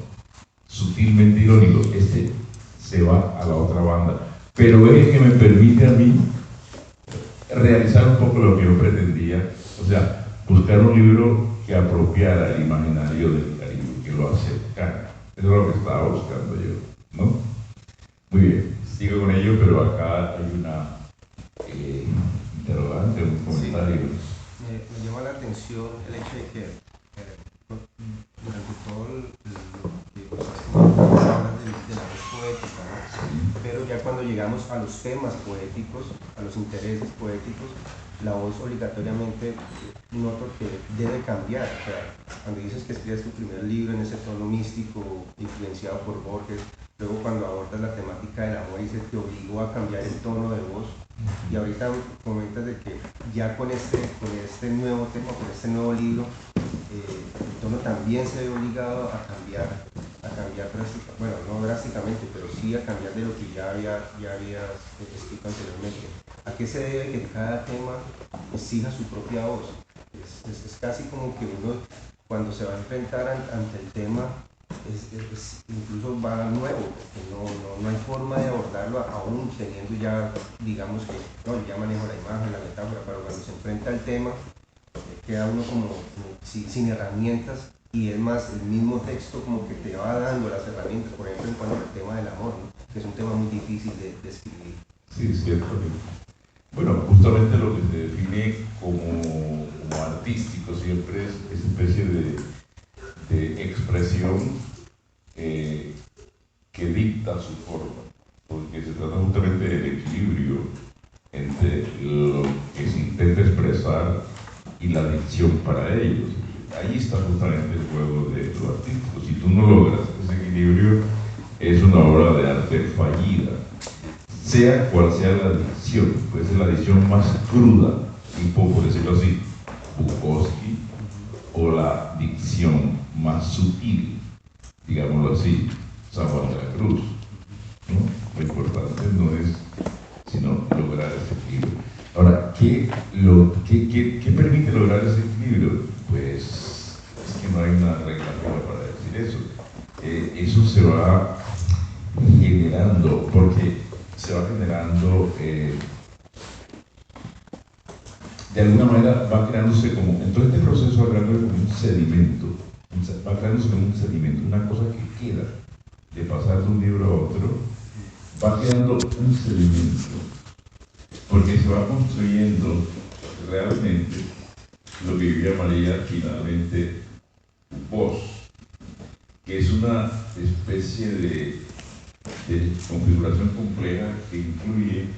sutilmente irónico. Este se va a la otra banda, pero es que me permite a mí realizar un poco lo que yo pretendía, o sea, buscar un libro que apropiara el imaginario del Caribe, que lo acercara. Eso es lo que estaba buscando yo, ¿no? Muy bien, sigo con ello, pero acá hay una interrogante, un comentario. Sí. Me llama la atención el hecho de que durante todo lo que nos has comentado hablas de la voz poética, ¿no? Sí. Pero ya cuando llegamos a los temas poéticos, a los intereses poéticos, la voz obligatoriamente noto que debe cambiar. O sea, cuando dices que escribes tu primer libro en ese tono místico influenciado por Borges, luego cuando abordas la temática del amor, dices que te obligó a cambiar el tono de voz, y ahorita comentas de que ya con este nuevo tema, con este nuevo libro, el tono también se ve obligado a cambiar drásticamente, bueno, no drásticamente, pero sí a cambiar de lo que ya habías escrito anteriormente. ¿A qué se debe que cada tema exija su propia voz? Es casi como que uno, cuando se va a enfrentar ante el tema, incluso va nuevo, porque no hay forma de abordarlo aún teniendo ya, digamos que, no, ya manejo la imagen, la metáfora, pero cuando se enfrenta al tema, queda uno como sin herramientas, y es más, el mismo texto como que te va dando las herramientas, por ejemplo, en cuanto al tema del amor, ¿no? Que es un tema muy difícil de escribir. Sí, es cierto. Bueno, justamente lo que se define como artístico siempre es esa especie de expresión que dicta su forma, porque se trata justamente del equilibrio entre lo que se intenta expresar y la dicción para ellos. Ahí está justamente el juego de lo artístico. Si tú no logras ese equilibrio, es una obra de arte fallida, sea cual sea la dicción. Puede ser la dicción más cruda, tipo, por decirlo así, Bukowski, o la dicción más sutil, digámoslo así, San Juan de la Cruz, ¿no? Lo importante no es sino lograr ese equilibrio. Ahora, ¿qué permite lograr ese equilibrio? Pues es que no hay una regla para decir eso. Eso se va generando, porque se va generando, de alguna manera va creándose como, en todo este proceso va creándose como un sedimento, una cosa que queda de pasar de un libro a otro, va creando un sedimento, porque se va construyendo realmente lo que yo llamaría finalmente voz, que es una especie de configuración compleja que incluye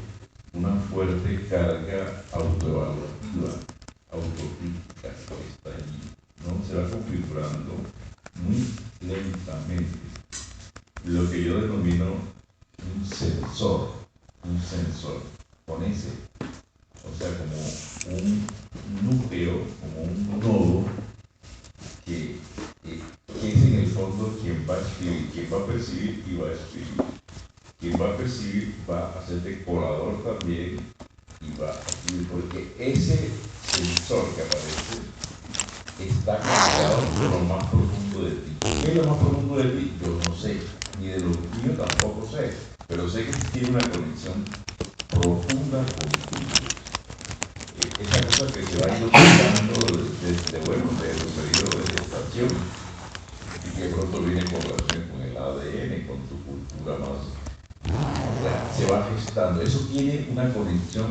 una fuerte carga autoevaluativa, autocrítica que está allí, ¿no? Se va configurando muy lentamente lo que yo denomino un sensor, con ese, o sea, como un núcleo, como un nodo que es en el fondo quien va quien va a percibir va a ser de colador también y va a percibir, porque ese sensor que aparece está conectado con lo más profundo de ti. ¿Qué es lo más profundo de ti? Yo no sé, ni de lo mío tampoco sé, pero sé que tiene una conexión profunda contigo. Esa cosa que se va identificando de los periodos de gestación y que de pronto viene con relación con el ADN, con tu cultura más, se va gestando. Eso tiene una conexión,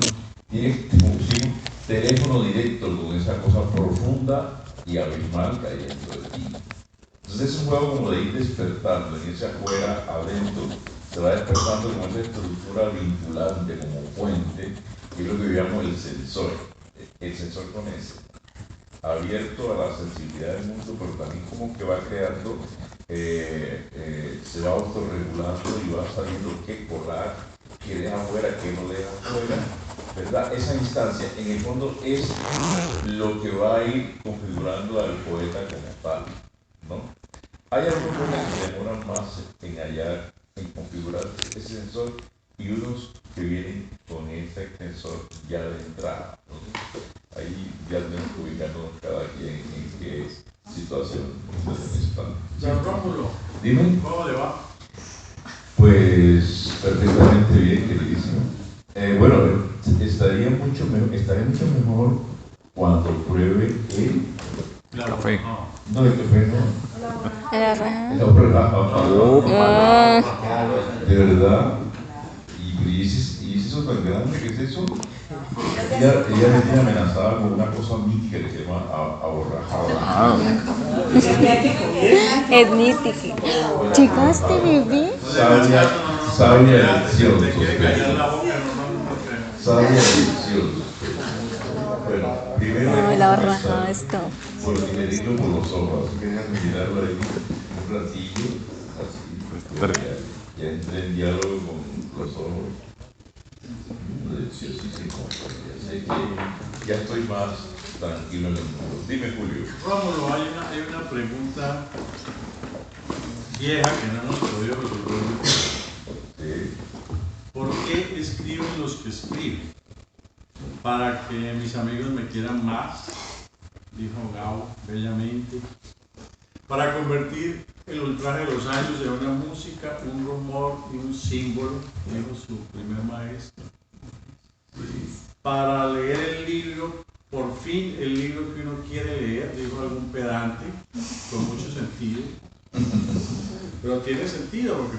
tiene como si un teléfono directo con esa cosa profunda y abismal que hay dentro de ti. Entonces es un juego como de ir despertando, en ese afuera, adentro, se va despertando como esa estructura vinculante, como puente, que es lo que llamamos el sensor con ese, abierto a la sensibilidad del mundo, pero también como que va creando, se va autorregulando y va sabiendo qué colar, qué deja afuera, qué no deja afuera, ¿verdad? Esa instancia, en el fondo, es lo que va a ir configurando al poeta como tal, ¿no? Hay algunos poetas que demoran más en hallar, en configurar ese sensor, y unos que vienen con ese sensor ya de entrada. Entonces, ahí ya tenemos que ubicarnos cada quien en qué situación está. Don Rómulo, Dime. ¿Cómo le va? Pues perfectamente bien, queridísimo. Bueno, estaría mucho mejor cuando pruebe el Café. no, el café no. La raja. De verdad. Y ese eso tan grande que es eso. Ella me tiene amenazada con una cosa mítica que se llama aborrajada. Es mítico. ¿Llegaste, bebé? Sabia elección, sabia elección. Bueno, primero. No, la aborrajada esto. Porque le digo por los ojos, así que déjame mirarlo ahí un ratillo, así. Ya entré en diálogo con los ojos. Deliciosísimo. Ya sé que ya estoy más tranquilo en el mundo. Dime, Julio. Rómulo, hay una pregunta vieja que no hemos podido resolver. Sí. ¿Por qué escriben los que escriben? Para que mis amigos me quieran más, dijo Gao bellamente. Para convertir el ultraje de los años en una música, un rumor y un símbolo, dijo su primer maestro. Para leer el libro, por fin el libro que uno quiere leer, dijo algún pedante, con mucho sentido. Pero tiene sentido porque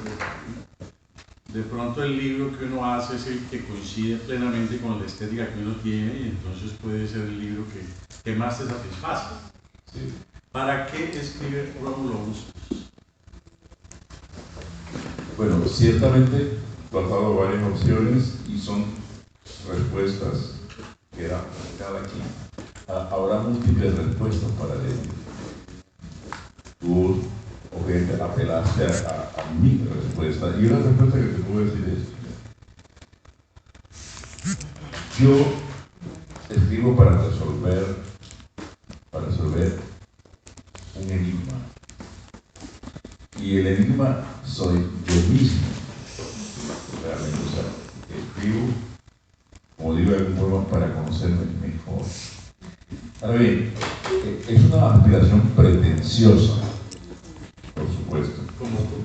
de pronto el libro que uno hace es el que coincide plenamente con la estética que uno tiene y entonces puede ser el libro que más te satisface. Sí. ¿Para qué escribe Rómulo Bustos? Bueno, ciertamente tú has dado varias opciones y son respuestas que eran cada quien. Habrá múltiples respuestas para ello. Tú obviamente apelaste a mi respuesta y una respuesta que te puedo decir es: yo escribo para resolver un enigma, y el enigma soy yo mismo realmente. O sea, escribo, como digo, algún poema para conocerme mejor. Ahora bien, es una aspiración pretenciosa, por supuesto. Como tú.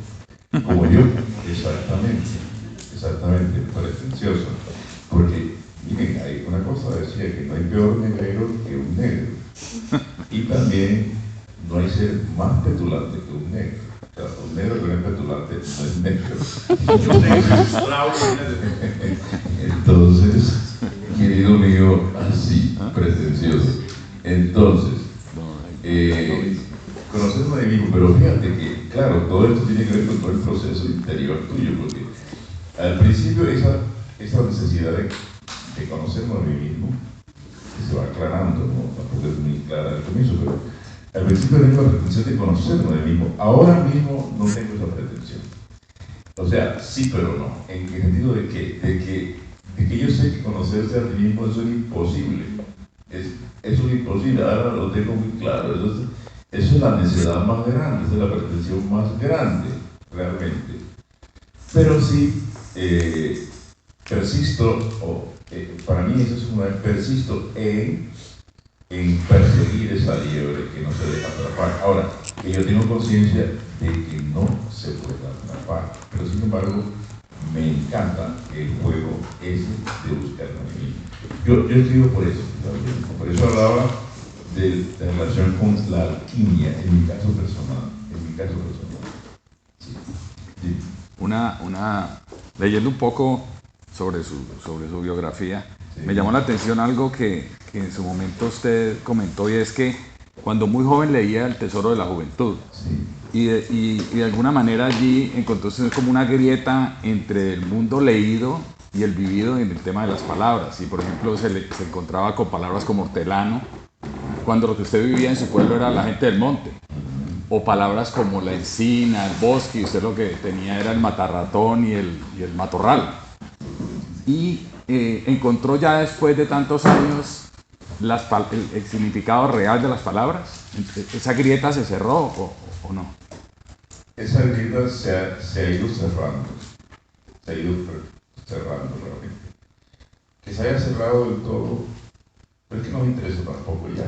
Como yo, exactamente, pretenciosa. Porque, miren, hay una cosa, decía que no hay peor negrero que un negro. Y también no hay ser más petulante que un negro. O sea, un negro que no es petulante no es negro. Yo tengo registrado. Entonces, querido mío, así, pretencioso. Entonces, conocerme de mí mismo, pero fíjate que, claro, todo esto tiene que ver con todo el proceso interior tuyo, porque al principio esa necesidad de conocerme a mí mismo, que se va aclarando, ¿no? Tampoco es muy clara al comienzo, pero al principio tengo la pretensión de conocerme a mí mismo. Ahora mismo no tengo esa pretensión. O sea, sí, pero no. ¿En qué sentido de que yo sé que conocerse a ti mismo es un imposible? Es un imposible, ahora lo tengo muy claro. Eso es la necesidad más grande, esa es la pretensión más grande, realmente. Pero sí para mí eso es persisto en perseguir esa liebre que no se deja atrapar. Ahora, que yo tengo conciencia de que no se puede atrapar, pero sin embargo, me encanta el juego ese de buscar a mí. Yo escribo por eso, por eso hablaba de relación con la alquimia, en mi caso personal. Sí. Sí. Leyendo un poco sobre su biografía, sí, me llamó la atención algo que en su momento usted comentó, y es que cuando muy joven leía El Tesoro de la Juventud. Sí. Y de alguna manera allí encontró como una grieta entre el mundo leído y el vivido en el tema de las palabras. Y por ejemplo se encontraba con palabras como hortelano, cuando lo que usted vivía en su pueblo era la gente del monte. O palabras como la encina, el bosque, y usted lo que tenía era el matarratón y el matorral. Y encontró ya después de tantos años el significado real de las palabras. ¿Esa grieta se cerró o no? Esa grieta se ha ido cerrando. Se ha ido cerrando realmente. Que se haya cerrado del todo, pero es que no me interesa tampoco ya.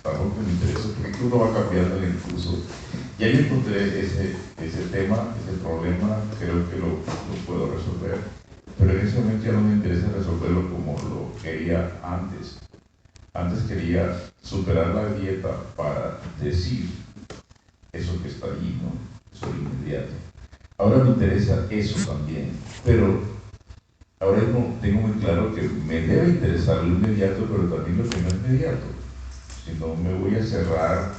Tampoco me interesa, porque uno va cambiando el curso. Ya yo encontré ese tema, ese problema, creo que lo puedo resolver, pero en ese momento ya no me interesa resolverlo como lo quería antes. Antes quería superar la grieta para decir eso que está allí, ¿no? Eso inmediato. Ahora me interesa eso también, pero ahora tengo muy claro que me debe interesar lo inmediato, pero también lo que no es inmediato. Si no, me voy a cerrar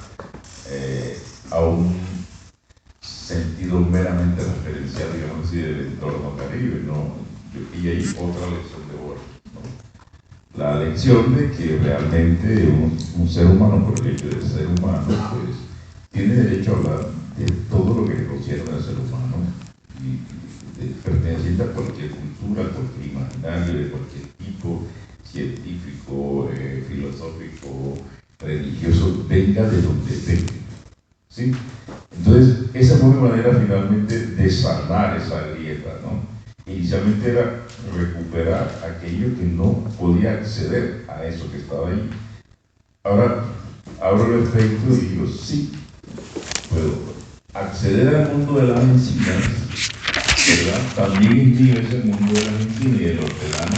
a un sentido meramente referencial, digamos así, del entorno caribe, ¿no? Y hay otra lección de Borges, ¿no? La lección de que realmente un ser humano, por el hecho de ser humano, pues, tiene derecho a hablar de todo lo que le concierne al ser humano, y perteneciente a cualquier cultura, a cualquier imaginario, de cualquier tipo, científico, filosófico, religioso, venga de donde venga. ¿Sí? Entonces, esa fue mi manera finalmente de sanar esa grieta, ¿no? Inicialmente era recuperar aquello que no podía acceder a eso que estaba ahí. Ahora abro el espectro y digo, sí, puedo acceder al mundo de las encinas, ¿verdad? También es mío ese mundo de las encinas y del hortelano,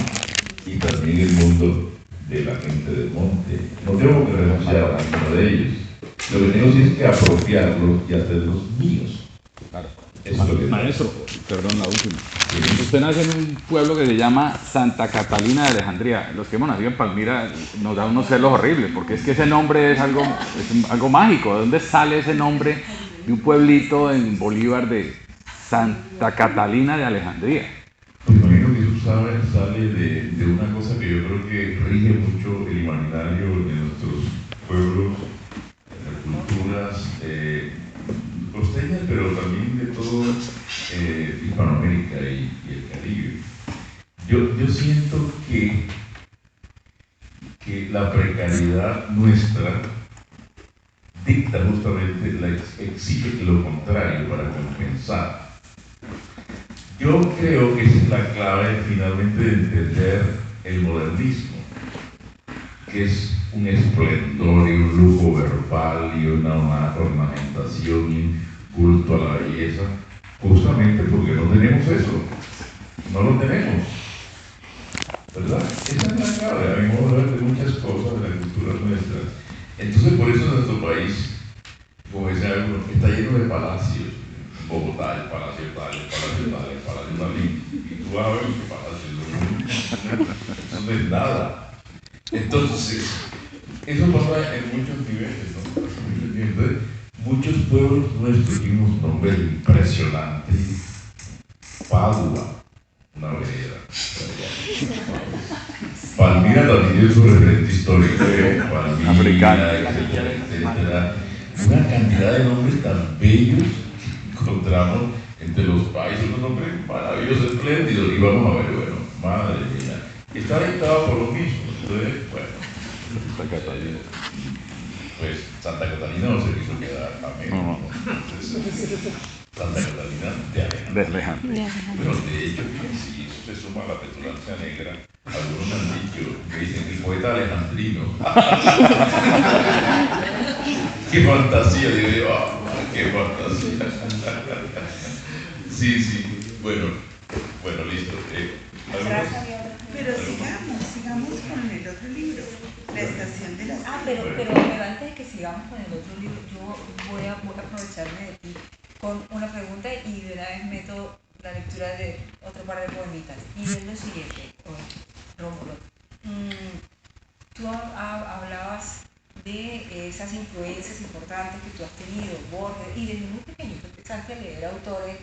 y también el mundo de la gente del monte. No tengo que renunciar a ninguno de ellos. Lo que tengo sí es que apropiarlos y hacerlos míos. Claro. Eso es lo que Maestro, perdón, la última. Sí. Usted nace en un pueblo que se llama Santa Catalina de Alejandría. Los que hemos nacido en Palmira nos da unos celos horribles, porque es que ese nombre es algo mágico. ¿De dónde sale ese nombre de un pueblito en Bolívar de Santa Catalina de Alejandría? Pues imagino que eso sale de una cosa que yo creo que rige mucho el imaginario de nuestros pueblos, de las culturas costeñas, pero también de todo Hispanoamérica y el Caribe. Yo siento que la precariedad nuestra dicta justamente, exige lo contrario para compensar. Yo creo que esa es la clave finalmente de entender el modernismo, que es un esplendor y un lujo verbal y una ornamentación y un culto a la belleza, justamente porque no tenemos eso, no lo tenemos, ¿verdad? Esa es la clave, a mi modo de ver, de muchas cosas de la cultura nuestra. Entonces por eso nuestro país, como decía uno, está lleno de palacios. Bogotá, el palacio tal, el palacio tal, el palacio tal, y tú vas a ver qué palacio, no es nada. Entonces, eso pasa en muchos niveles, ¿no? Entonces, muchos pueblos nuestros tienen unos nombres impresionantes. Padua, una vereda. Palmira también tiene su referente histórico, Palmira, etcétera. Una cantidad de nombres tan bellos encontramos entre los países, unos nombres maravillosos, espléndidos, y vamos a ver, bueno, madre mía, está dictado por lo mismo. Entonces, bueno, Santa Catalina. Pues Santa Catalina no se quiso quedar a menos, ¿no? Entonces, Santa Catalina de Alejandría. De Alejandro. Bueno, de hecho, fíjense, y eso se suma a la petulancia negra. Algunos me han dicho, me dicen, el poeta alejandrino. ¡Qué fantasía! Digo yo, ¡qué fantasía! Sí, bueno, listo. Pero sigamos con el otro libro, La estación de las... Pero antes de que sigamos con el otro libro, yo voy a aprovecharme de ti con una pregunta y de una vez meto la lectura de otro par de poemitas. Y es lo siguiente, Rómulo. Tú hablabas de esas influencias importantes que tú has tenido, Borges, y desde muy pequeño tú empezaste a leer autores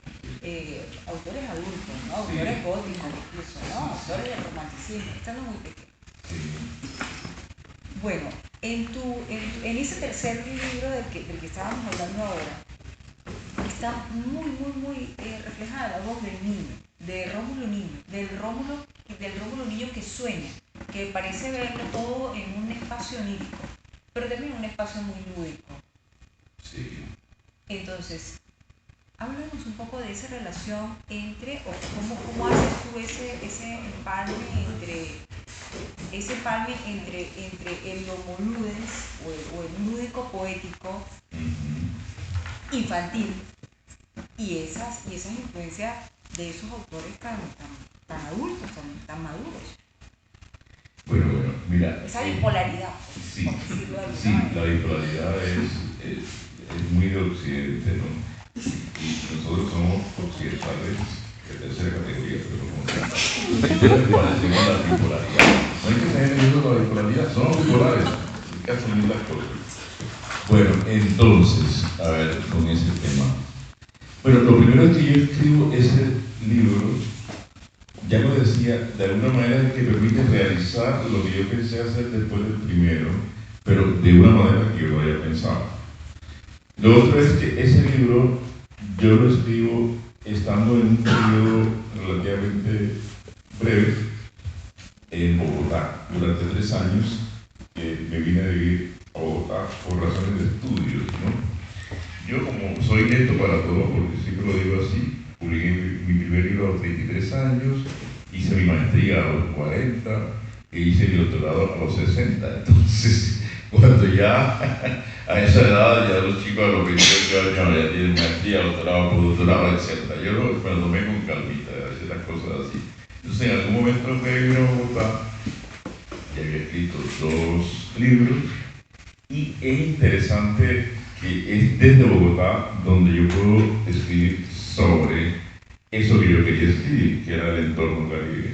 adultos, ¿no? Autores góticos incluso, ¿no? Autores del romanticismo, estando muy pequeño. Bueno, en ese tercer libro del que estábamos hablando ahora, está muy reflejada la voz del niño, de Rómulo Niño, del Rómulo Niño que sueña, que parece verlo todo en un espacio onírico, pero también un espacio muy lúdico. Sí. Entonces, háblanos un poco de esa relación entre, o cómo haces tú ese empalme entre el homo ludens o el lúdico poético infantil y esas influencias de esos autores tan adultos, tan maduros. Bueno, mira. Esa bipolaridad. Sí, por decirlo de alguna sí, manera. la bipolaridad es muy de Occidente, ¿no? Y nosotros somos occidentales de tercera categoría, pero como parecemos la bipolaridad. No hay que tener miedo a la bipolaridad, somos bipolares, hay que asumir las cosas. Bueno, entonces, a ver, con ese tema. Bueno, lo primero es que yo escribo ese libro, ya lo decía, de alguna manera que permite realizar lo que yo pensé hacer después del primero, pero de una manera que yo no había pensado. Lo otro es que ese libro yo lo escribo estando en un periodo relativamente breve en Bogotá. Durante 3 años me vine a vivir a Bogotá por razones de estudios, ¿no? Yo, como soy neto para todo, porque siempre lo digo así, publiqué mi primer libro a los 33 años, hice mi maestría a los 40 e hice mi doctorado a los 60. Entonces, cuando ya a esa edad, ya los chicos a los 28 años ya tienen maestría, doctorado, postdoctorado, etc. Yo me lo tomé con calmita, hacer las cosas así. Entonces, en algún momento me vine a Bogotá, ya había escrito 2 libros, y es interesante que es desde Bogotá donde yo puedo escribir sobre eso que yo quería escribir, que era el entorno caribe.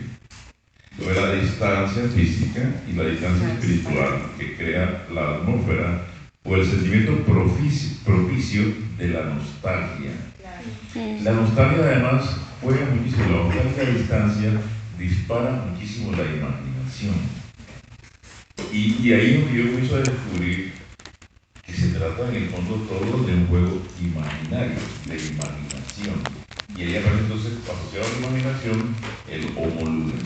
Fue la distancia física y la distancia espiritual que crea la atmósfera o el sentimiento propicio de la nostalgia. La nostalgia además juega muchísimo, la nostalgia a distancia dispara muchísimo la imaginación. Y ahí es donde yo comienzo a descubrir que se trata en el fondo todo de un juego imaginario, de imaginación. Y ahí aparece entonces, asociado a la imaginación, el homo ludens.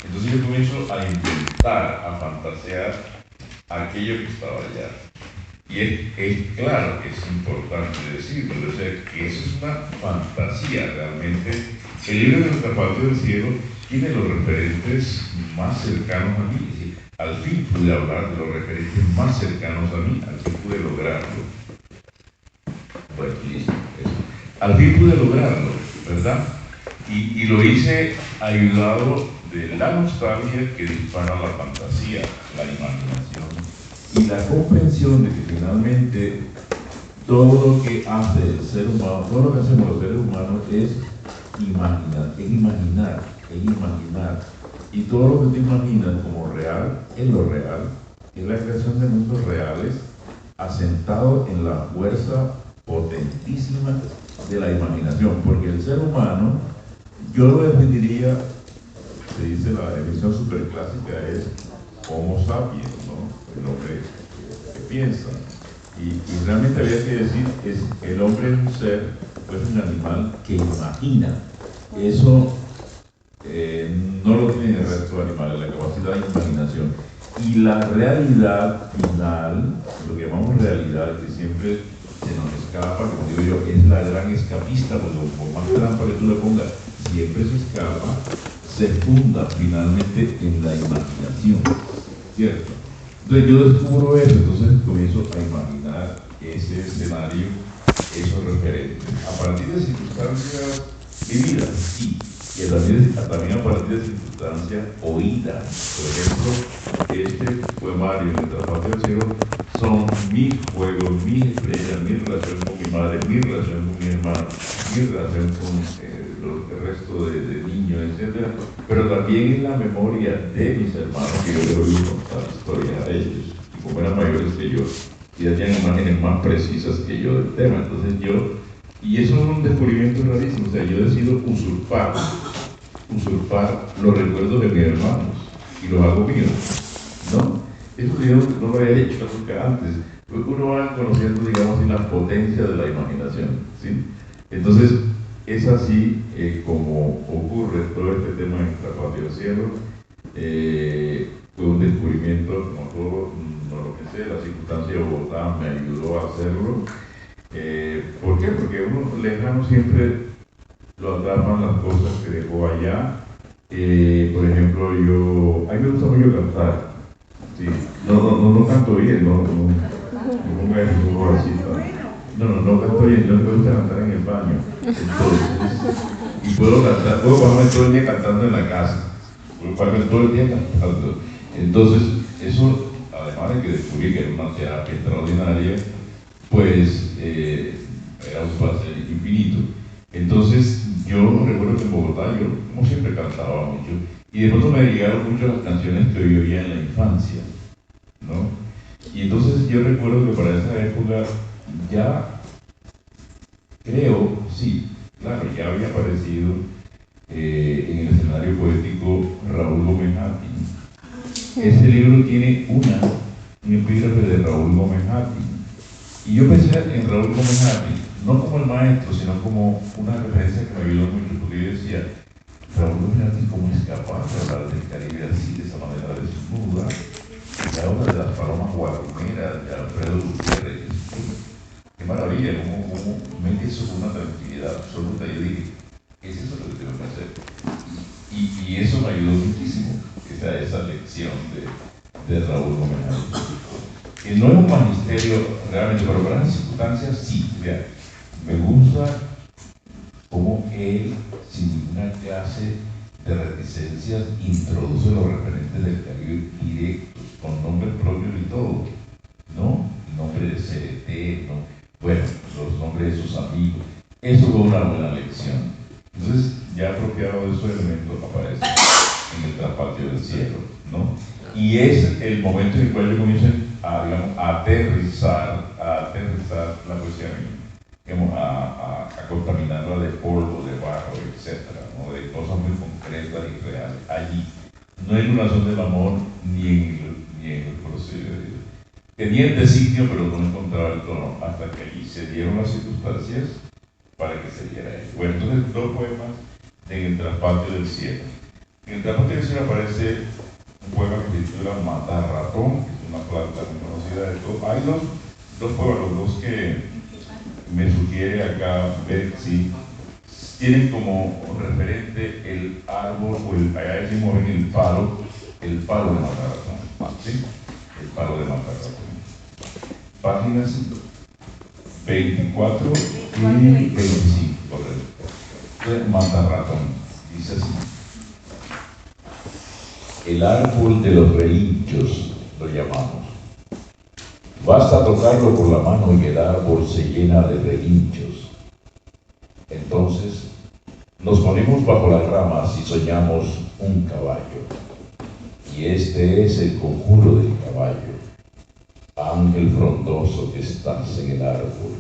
Entonces yo comienzo a inventar, a fantasear aquello que estaba allá. Y es claro que es importante decirlo, o sea, que eso es una fantasía realmente. El libro de Nuestra Parte del Cielo tiene los referentes más cercanos a mí. Es decir, al fin pude hablar de los referentes más cercanos a mí, al fin pude lograrlo. Bueno, listo, eso. Al fin pude lograrlo, ¿verdad? Y lo hice ayudado de la nostalgia que dispara la fantasía, la imaginación y la comprensión de que finalmente todo lo que hace el ser humano, todo lo que hacemos los seres humanos es imaginar. Y todo lo que te imaginas como real, es lo real, es la creación de mundos reales asentado en la fuerza potentísima de la imaginación, porque el ser humano, yo lo definiría, se dice la definición superclásica es Homo sapiens, ¿no? El hombre que piensa. Y realmente había que decir que el hombre es un ser, es un animal que imagina. Eso no lo tienen el resto de animales, la capacidad de imaginación. Y la realidad final, lo que llamamos realidad, que siempre se nos escapa, que digo yo, es la gran escapista, porque por más trampa que tú le pongas, siempre se escapa, se funda finalmente en la imaginación, ¿cierto? Entonces yo descubro eso, entonces comienzo a imaginar ese escenario, esos referentes, a partir de circunstancias vividas, sí, y también a partir de circunstancias oídas. Por ejemplo, este poemario, Mientras patio del cielo, son mis juegos, mis estrellas, mi relación con mi madre, mi relación con mi hermano, mi relación con el resto de niños, etc. Pero también en la memoria de mis hermanos, que yo les oí contar historias a ellos, y como eran mayores que yo, y tenían imágenes más precisas que yo del tema. Entonces y eso es un descubrimiento rarísimo, o sea, yo decido usurpar los recuerdos de mis hermanos y los hago míos, ¿no? Eso yo no lo había hecho nunca antes. Uno va conociendo, digamos, la potencia de la imaginación, ¿sí? Entonces, es así como ocurre todo este tema en Mientras patio del cielo. Fue un descubrimiento, como todo, no lo pensé, la circunstancia de Bogotá me ayudó a hacerlo. ¿Por qué? Porque uno lejano siempre lo atrapan las cosas que dejó allá. Por ejemplo, a mí me gusta mucho cantar. Sí. No canto bien, no me así. No canto bien, yo me gusta cantar en el baño. Entonces, y puedo pasarme todo el día cantando en la casa. Puedo pasarme todo el día cantando. Entonces, eso, además de que descubrí que era una terapia extraordinaria, pues era un placer infinito. Entonces, yo recuerdo que en Bogotá, yo como siempre cantaba mucho, y de pronto me llegaron mucho las canciones que yo oía en la infancia, ¿no? Y entonces yo recuerdo que para esa época ya creo, sí, claro, ya había aparecido en el escenario poético Raúl Gómez Hattin. Ese libro tiene un epígrafe de Raúl Gómez Hattin. Y yo pensé en Raúl Gómez Hattin, no como el maestro, sino como una referencia que me ayudó mucho, porque yo decía, Raúl Gómez Hattin, ¿cómo es capaz de hablar del Caribe así, de esa manera desnuda? Y ahora de las palomas guarumeras, de Alfredo Gutiérrez. Qué maravilla, cómo mete eso con una tranquilidad absoluta. Yo dije, ¿qué es eso lo que tengo que hacer? Y eso me ayudó muchísimo, esa lección de Raúl Gómez Hattin. Que no es un magisterio realmente, pero para las circunstancias sí. Vean, me gusta cómo él, sin ninguna clase de reticencias, introduce los referentes del Caribe directos, con nombres propios y todo, ¿no? El nombre de CDT, ¿no? Bueno, los nombres de sus amigos. Eso fue una buena lección. Entonces, ya apropiado de esos elementos, aparece en Mientras patio del cielo, ¿no? Y es el momento en el cual yo comienzo a aterrizar la poesía mía, a contaminarla de polvo, de barro, etcétera, ¿no? De cosas muy concretas y reales. Allí, no en una zona del amor ni en el proceso. Tenía el designio, pero no encontraba el tono, hasta que allí se dieron las circunstancias para que se diera eso. Bueno, entonces, dos poemas en Mientras patio del cielo. En Mientras patio del cielo aparece un poema que se titula Matarratón, que es una planta muy conocida de todo. Hay dos poemas, los dos que me sugiere acá Betsy, tienen como referente el árbol, o allá decimos en el palo de Matarratón, ¿sí? El palo de Matarratón. Páginas 24 y 25, correcto. Matarratón, dice así. El árbol de los relinchos lo llamamos. Basta tocarlo por la mano y el árbol se llena de relinchos. Entonces nos ponemos bajo las ramas y soñamos un caballo. Y este es el conjuro del caballo. Ángel frondoso que estás en el árbol,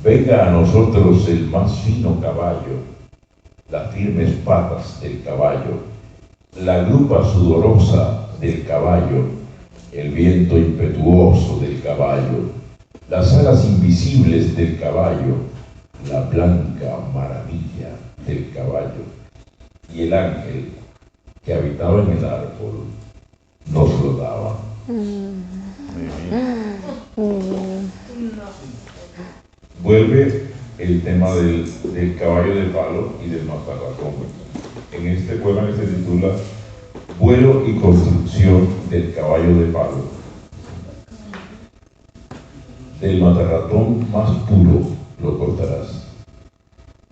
venga a nosotros el más fino caballo, las firmes patas del caballo, la grupa sudorosa del caballo, el viento impetuoso del caballo, las alas invisibles del caballo, la blanca maravilla del caballo, y el ángel que habitaba en el árbol nos lo daba. vuelve el tema del caballo de palo y del matarratón. En este poema que se titula Vuelo y construcción del caballo de palo. Del matarratón más puro lo cortarás,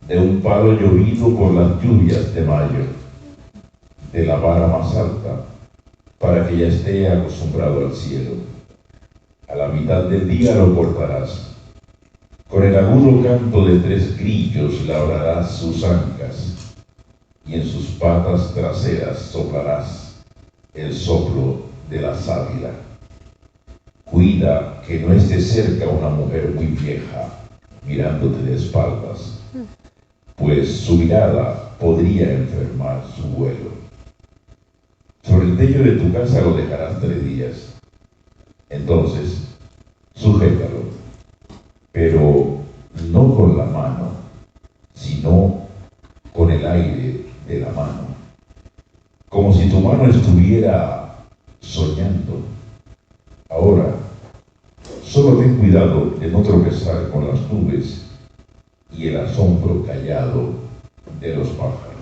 de un palo llovido por las lluvias de mayo, de la vara más alta, para que ya esté acostumbrado al cielo. A la mitad del día lo cortarás. Con el agudo canto de 3 grillos labrarás sus ancas, y en sus patas traseras soplarás el soplo de la sábila. Cuida que no esté cerca una mujer muy vieja mirándote de espaldas, pues su mirada podría enfermar su vuelo. Sobre el techo de tu casa lo dejarás 3 días. Entonces, sujétalo, pero no con la mano, sino con el aire de la mano, como si tu mano estuviera soñando. Ahora, solo ten cuidado de no tropezar con las nubes y el asombro callado de los pájaros.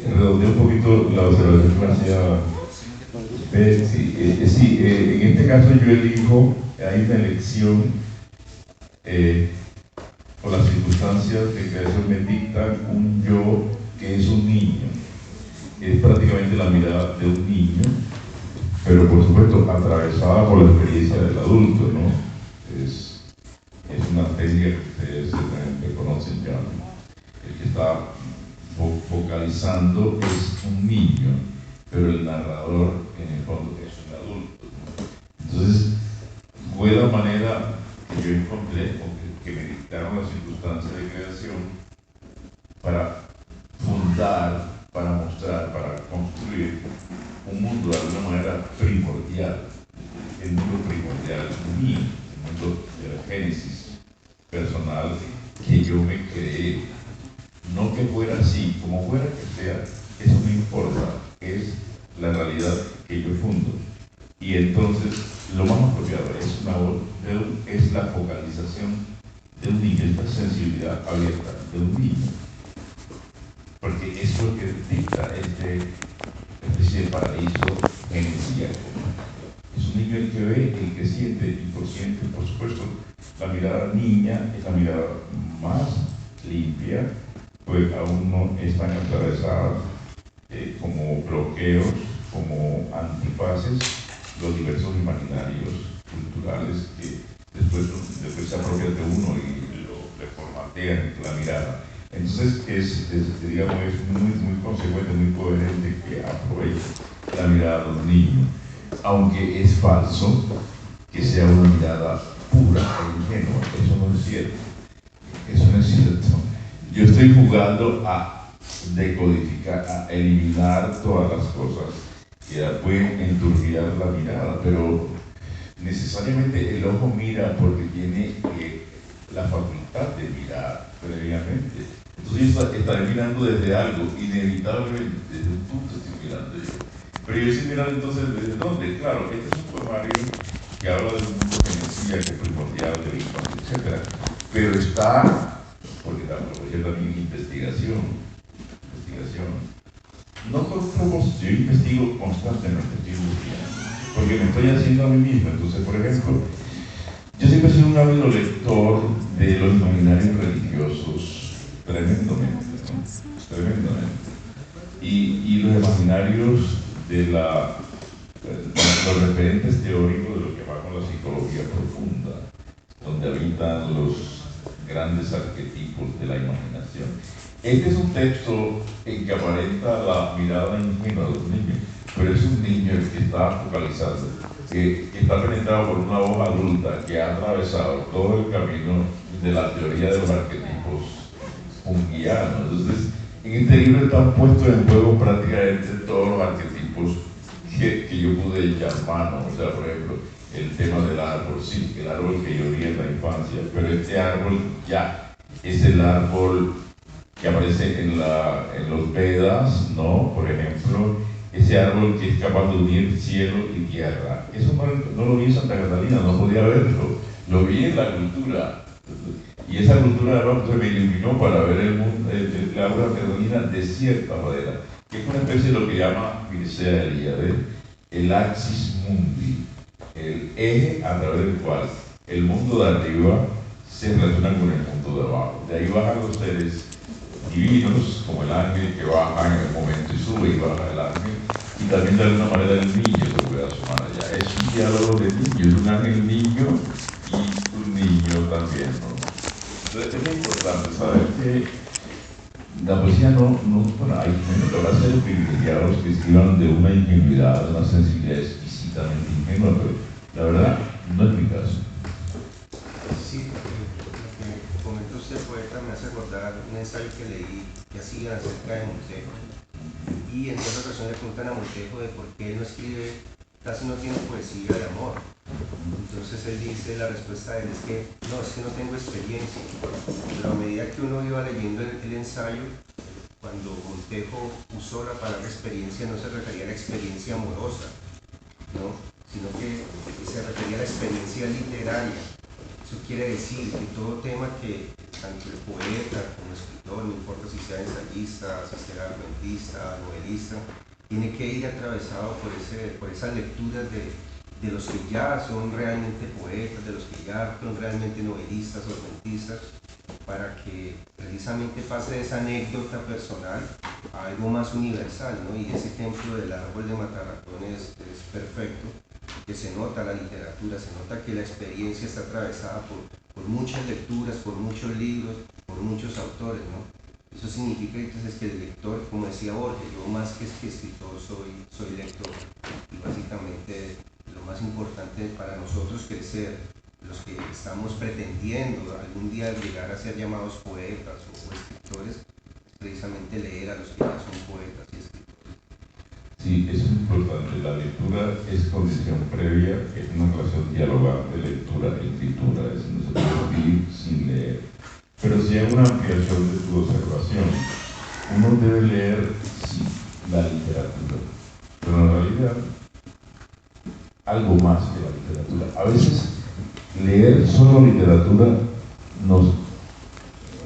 Redondeé un poquito la observación que me hacía. En este caso yo elijo, hay una elección por las circunstancias de creación me dictan un yo que es un niño. Es prácticamente la mirada de un niño, pero por supuesto atravesada por la experiencia del adulto, ¿no? Es una técnica que ustedes seguramente conocen ya. El que está focalizando es un niño, pero el narrador en el fondo es un adulto, ¿no? Entonces, fue la manera que yo encontré, que me dictaron las circunstancias de creación para fundar, para mostrar, para construir un mundo de alguna manera primordial, el mundo primordial mío, el mundo de la génesis personal que yo me creé. No que fuera así, como fuera que sea, eso no importa, es la realidad que yo fundo. Y entonces, lo más apropiado es la focalización de un niño, esta sensibilidad abierta de un niño. Porque es lo que dicta este especie de paraíso genesíaco. Es un niño el que ve, el que siente y consciente. Por supuesto, la mirada niña es la mirada más limpia, pues aún no están atravesadas como bloqueos, como antifaces, los diversos imaginarios culturales que después se apropian de uno y lo reformatean la mirada. Entonces digamos, es muy consecuente, muy coherente que aproveche la mirada de un niño, aunque es falso que sea una mirada pura e ingenua. Eso no es cierto. Eso no es cierto. Yo estoy jugando a decodificar, a eliminar todas las cosas que pueden enturbiar la mirada, pero necesariamente el ojo mira porque tiene la facultad de mirar previamente. Entonces yo estaré mirando desde algo, inevitablemente, desde un punto estoy mirando yo. Pero yo estoy mirando entonces desde dónde. Claro, este es un poemario que habla del mundo genesíaco, primordial, de la infancia, etc. Pero está, porque también investigación. No por propósito, yo investigo constantemente, estoy investigando, porque me estoy haciendo a mí mismo. Entonces, por ejemplo, yo siempre he sido un ávido lector de los imaginarios religiosos, tremendamente, ¿no? Tremendamente. Y los imaginarios de los referentes teóricos de lo que va con la psicología profunda, donde habitan los grandes arquetipos de la imaginación. Este es un texto en que aparenta la mirada ingenua de un niño, pero es un niño el que está focalizando, que está penetrado por una voz adulta que ha atravesado todo el camino de la teoría de los arquetipos junguianos. Entonces, en este libro están puestos en juego prácticamente todos los arquetipos que yo pude echar mano. O sea, por ejemplo, el tema del árbol, sí, el árbol que yo vi en la infancia, pero este árbol ya es el árbol que aparece en los Vedas, ¿no? Por ejemplo, ese árbol que es capaz de unir cielo y tierra. Eso no lo vi en Santa Catalina, no podía verlo, lo vi en la cultura. Y esa cultura además me iluminó para ver el mundo, la obra catalina de cierta manera, que es una especie de lo que llama Mircea Eliade, el axis mundi, el eje a través del cual el mundo de arriba se relaciona con el mundo de abajo. De ahí bajan los seres divinos, como el ángel que baja en el momento y sube y baja el ángel, y también de alguna manera el niño se puede asomar allá. Es un diálogo de niños, un ángel niño y un niño también, ¿no? Entonces es muy importante saber que la poesía bueno, hay seres privilegiados que escriban de una ingenuidad, de una sensibilidad exquisitamente ingenua, pero la verdad no es mi caso. Sí, lo que comentó usted, poeta, me hace recordar un ensayo que leí que hacía acerca de Montejo. Y en otra ocasión le preguntan a Montejo de por qué él no escribe, casi no tiene poesía de amor. Entonces él dice, la respuesta de él es que no tengo experiencia. Pero a medida que uno iba leyendo el ensayo, cuando Montejo usó la palabra experiencia, no se refería a la experiencia amorosa, ¿no? Sino que se refería a la experiencia literaria. Eso quiere decir que todo tema que tanto el poeta como el escritor, no importa si sea ensayista, si sea cuentista, novelista, tiene que ir atravesado por esas lecturas de los que ya son realmente poetas, de los que ya son realmente novelistas o cuentistas, para que precisamente pase de esa anécdota personal a algo más universal, ¿no? Y ese ejemplo del árbol de Matarratones es perfecto, que se nota la literatura, se nota que la experiencia está atravesada por muchas lecturas, por muchos libros, por muchos autores, ¿no? Eso significa entonces que el lector, como decía Borges, yo más que escritor soy lector, y básicamente lo más importante para nosotros crecer, los que estamos pretendiendo algún día llegar a ser llamados poetas o escritores, es precisamente leer a los que ya son poetas y escritores. Sí, eso es importante. La lectura es condición previa, es una relación dialogante, lectura e escritura, es no se puede vivir sin leer. Pero si hay una ampliación de tu observación, uno debe leer, sí, la literatura, pero en realidad algo más que la literatura. A veces leer solo literatura nos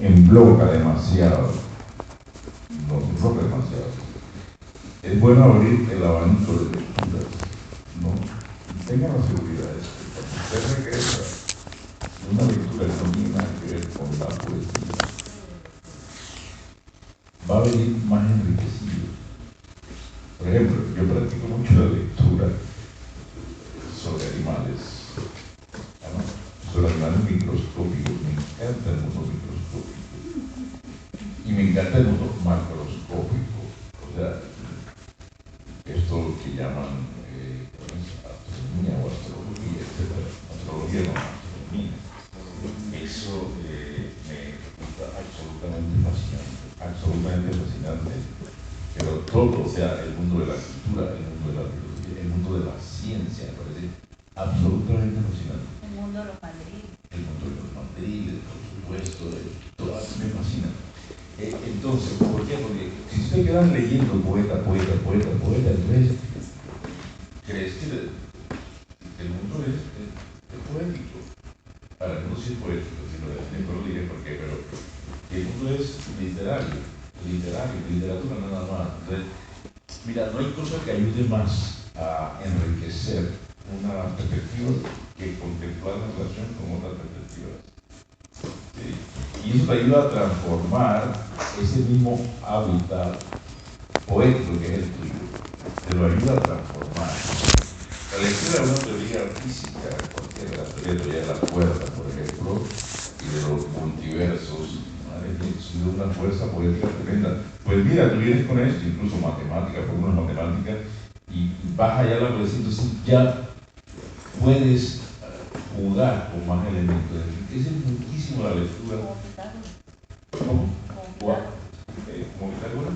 embloca demasiado, Es bueno abrir el abanico de lecturas, ¿no? Tengan la seguridad de que cuando usted regresa de una lectura que no tiene nada que ver con la poesía, va a venir más enriquecido. Por ejemplo, yo practico mucho la lectura sobre animales, sobre animales microscópicos. Me encanta el mundo microscópico y me encanta el mundo macroscópico. O sea, esto que llaman astronomía o astrología, etc. Astrología no, astronomía. Eso me resulta absolutamente fascinante. Pero todo, o sea, el mundo de la cultura, el mundo de la filosofía, el mundo de la ciencia, me parece absolutamente fascinante. El mundo de los mandriles. El mundo de los mandriles, por supuesto, todo eso me fascina. Entonces, ¿por qué? Porque si ustedes quedan leyendo poeta, entonces crees que el mundo es poético. Para no decir poético, sino después lo diré por qué, pero el mundo es literario, literatura nada más. Entonces, mira, no hay cosa que ayude más a enriquecer una perspectiva que contemplar la relación con otras perspectivas. Sí. Y eso te ayuda a transformar ese mismo hábitat poético que es el tuyo. Te lo ayuda a transformar. La lectura de una teoría física, cualquiera, la teoría de las cuerdas, por ejemplo, y de los multiversos, tiene una fuerza poética tremenda. Pues mira, tú vienes con esto, incluso matemática, por unas matemáticas, y vas allá a la poesía, entonces ya puedes jugar con más elementos. Es muchísimo la lectura. ¿Cómo? ¿Como Pitágoras?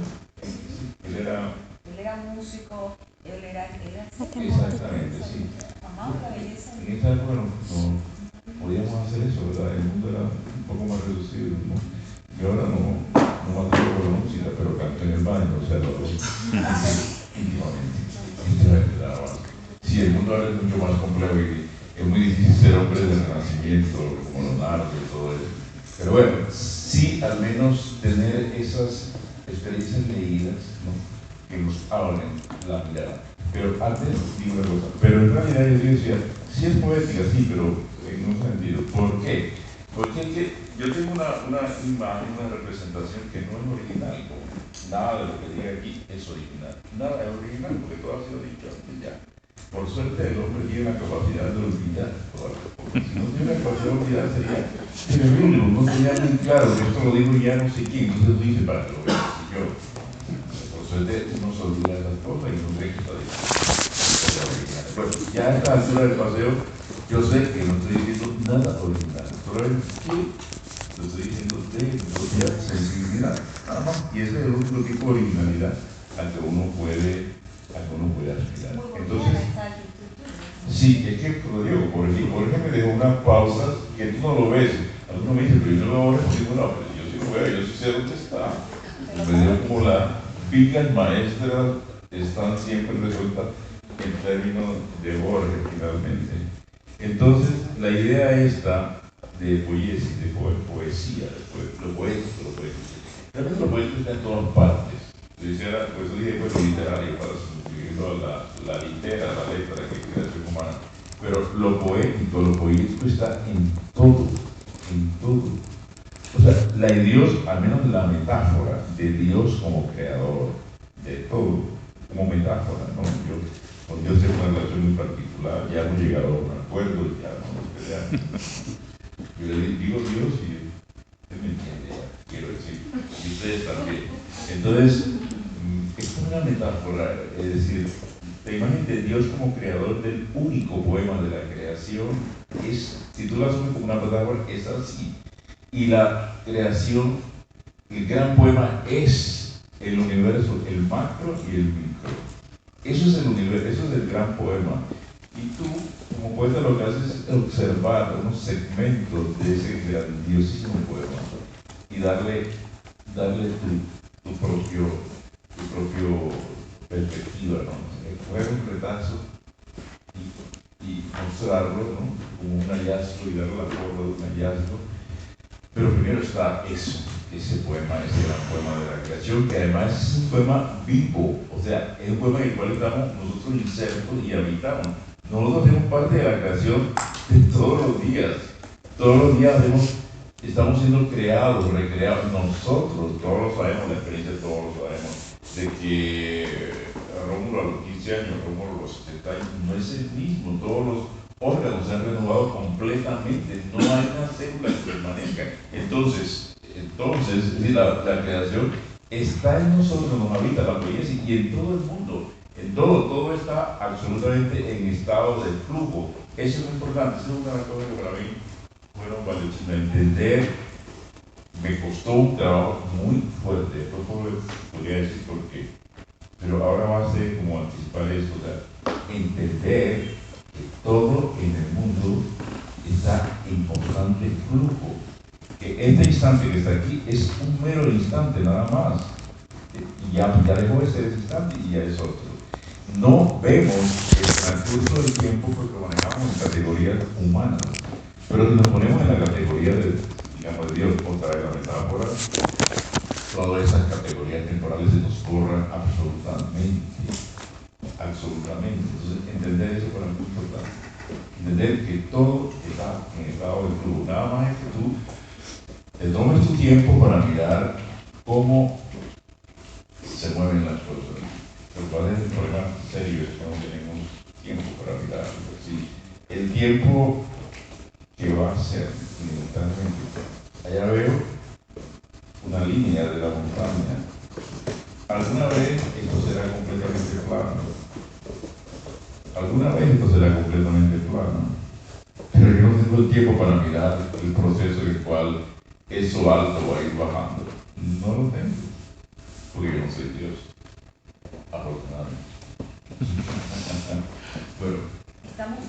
Él era músico, él era exactamente, sí. amaba la belleza. En esta época no podíamos hacer eso, ¿verdad? El mundo era un poco más reducido, ¿no? Yo ahora no me atrevo con la música, pero canto en el baño, o sea, lo íntimamente. es muy difícil ser hombre del Renacimiento, como Leonardo y todo eso. Pero bueno, sí al menos tener esas experiencias leídas, ¿no?, que nos abren la mirada. Pero antes digo una cosa, pero en realidad yo decía, sí es poética, sí, pero en un sentido. ¿Por qué? Porque es que yo tengo una imagen, una representación que no es original. Nada de lo que diga aquí es original. Nada es original, porque todo ha sido dicho antes ya. Por suerte el hombre tiene la capacidad de olvidar, porque si no tiene la capacidad de olvidar sería terrible, no tenía muy claro que esto lo digo ya no sé quién, entonces tú dices, para que lo veas yo. Por suerte uno se olvida de las cosas y no sé qué está diciendo. Bueno, ya a esta altura del paseo, yo sé que no estoy diciendo nada original, solamente que lo estoy diciendo de propia sensibilidad, nada más, y ese es el único tipo de originalidad al que uno puede aspirar. Entonces, sí, es que lo digo, por ejemplo me dejó unas pausas que tú no lo ves. Algunos me dicen, pero yo no lo veo porque digo, no, pero yo sí lo veo, yo sí sé dónde está. Me dio como las vigas maestras están siempre resueltas en términos de Borges, finalmente. Entonces, la idea esta de poesía, lo poético. Realmente lo poético está en todas partes. Por eso dije, pues, lo literario, para sustituirlo a la litera, la letra, que es creación humana. Pero lo poético está en todo. O sea, la de Dios, al menos la metáfora de Dios como creador de todo, como metáfora, ¿no? Con Dios tengo una relación muy particular, ya hemos llegado a un acuerdo, ya no nos peleamos. Yo le digo Dios y él me entiende, quiero decir, y ustedes también. Entonces, es como una metáfora, es decir, la imagen de Dios como creador del único poema de la creación es, si tú lo asumes como una metáfora, es así. Y la creación, el gran poema es el universo, el macro y el micro. Eso es el universo, eso es el gran poema. Y tú, como poeta, lo que haces es observar unos segmentos de ese grandiosísimo poema y darle tu propio perspectiva, ¿no? Coger un retazo y mostrarlo, ¿no?, como un hallazgo y darle la forma de un hallazgo. Pero primero está ese poema, ese gran poema de la creación, que además es un poema vivo, o sea, es un poema en el cual estamos nosotros insertos y habitamos. Nosotros hacemos parte de la creación de todos los días. Todos los días estamos siendo creados, recreados. Nosotros, todos lo sabemos, la experiencia todos lo sabemos, de que Rómulo a los 15 años, Rómulo a los 70 años, no es el mismo. Todos los órganos se han renovado completamente, no hay una célula que permanezca. Entonces es decir, la creación está en nosotros, nos habita la belleza y en todo el mundo. En todo está absolutamente en estado de flujo. Eso es muy importante, eso es una de las cosas que para mí fueron valiosas. Entender, me costó un trabajo muy fuerte, esto podría decir por qué, pero ahora va a ser como anticipar esto, o sea, entender que todo en el mundo está en constante flujo, que este instante que está aquí es un mero instante nada más, y ya dejó de ser ese instante y ya es otro. No vemos el transcurso del tiempo porque lo manejamos en categorías humanas, pero si nos ponemos en la categoría de, digamos, de Dios, otra vez la metáfora, todas esas categorías temporales se nos borran absolutamente. Entonces, entender eso para mí es muy importante. Entender que todo está en estado de flujo. Nada más es que tú te tomes tu tiempo para mirar cómo se mueven las cosas. Lo cual es el problema serio, es que no tenemos tiempo para mirar. ¿Sí? El tiempo que va a ser, inevitablemente. Allá veo una línea de la montaña. Alguna vez esto será completamente plano. Pero yo no tengo el tiempo para mirar el proceso en el cual eso alto va a ir bajando. No lo tengo, porque yo no soy Dios. Afortunadamente. Bueno,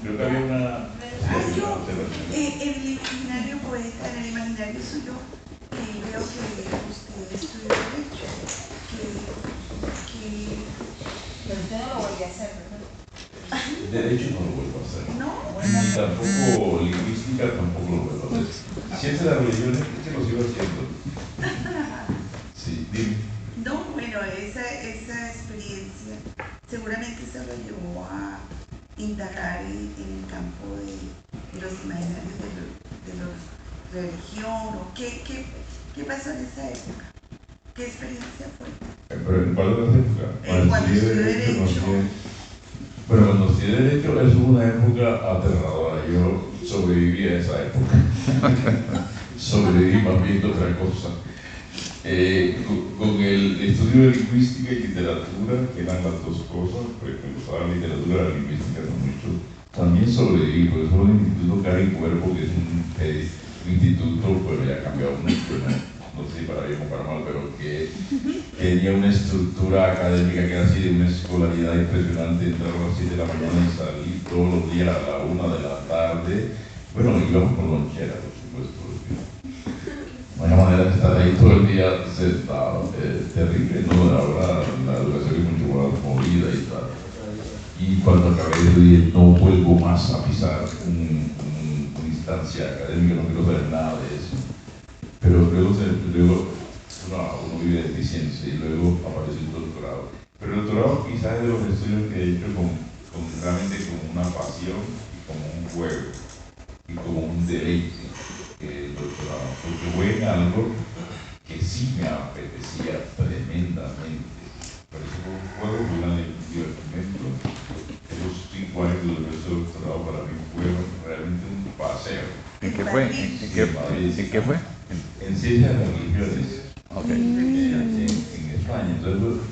creo que había una... En el imaginario poeta, en el imaginario suyo, veo que usted estudió Derecho, Pero usted no lo volvió a hacer, ¿verdad? Derecho no lo vuelvo a hacer. ¿No? Ni tampoco lingüística, tampoco lo vuelvo a hacer. Ciencia de las religiones, es que lo sigo haciendo. Sí, dime. No, bueno, esa experiencia seguramente se lo llevó a indagar en el campo de los imaginarios de la religión, o qué pasó en esa época, qué experiencia fue. Pero ¿en cuál de las épocas? Cuando estudió Derecho. Bueno, cuando estudié Derecho es una época aterradora. Yo sobreviví a esa época. Sobreviví más bien que otra cosa. Con el estudio de lingüística y literatura, que eran las dos cosas, porque me gustaba la literatura, la lingüística no mucho, también sobreviví, porque fue un instituto Cara y Cuerpo, que es un instituto, pero ya ha cambiado mucho, no sé si para bien o para mal, pero que tenía una estructura académica que era así, de una escolaridad impresionante, entrar a las 7 de la mañana y salir todos los días a la 1 de la tarde. Bueno, íbamos con lonchera, por supuesto. No hay manera de estar ahí todo el día sentado, terrible, ¿no? Ahora la educación es mucho más movida y tal. Y cuando acabé dije, no vuelvo más a pisar una instancia académica, no quiero saber nada de eso. Pero luego uno vive de ciencia y luego apareció el doctorado. Pero el doctorado quizás es de los estudios que he hecho realmente como una pasión y como un juego y como un deleite. El doctorado, porque fue en algo que sí me apetecía tremendamente. Por eso fue un juego, fue un divertimento. Esos 5 años de doctorado para mí fueron realmente un paseo. ¿En qué fue? ¿En qué fue? En ciencias de las religiones. Okay. En España. Entonces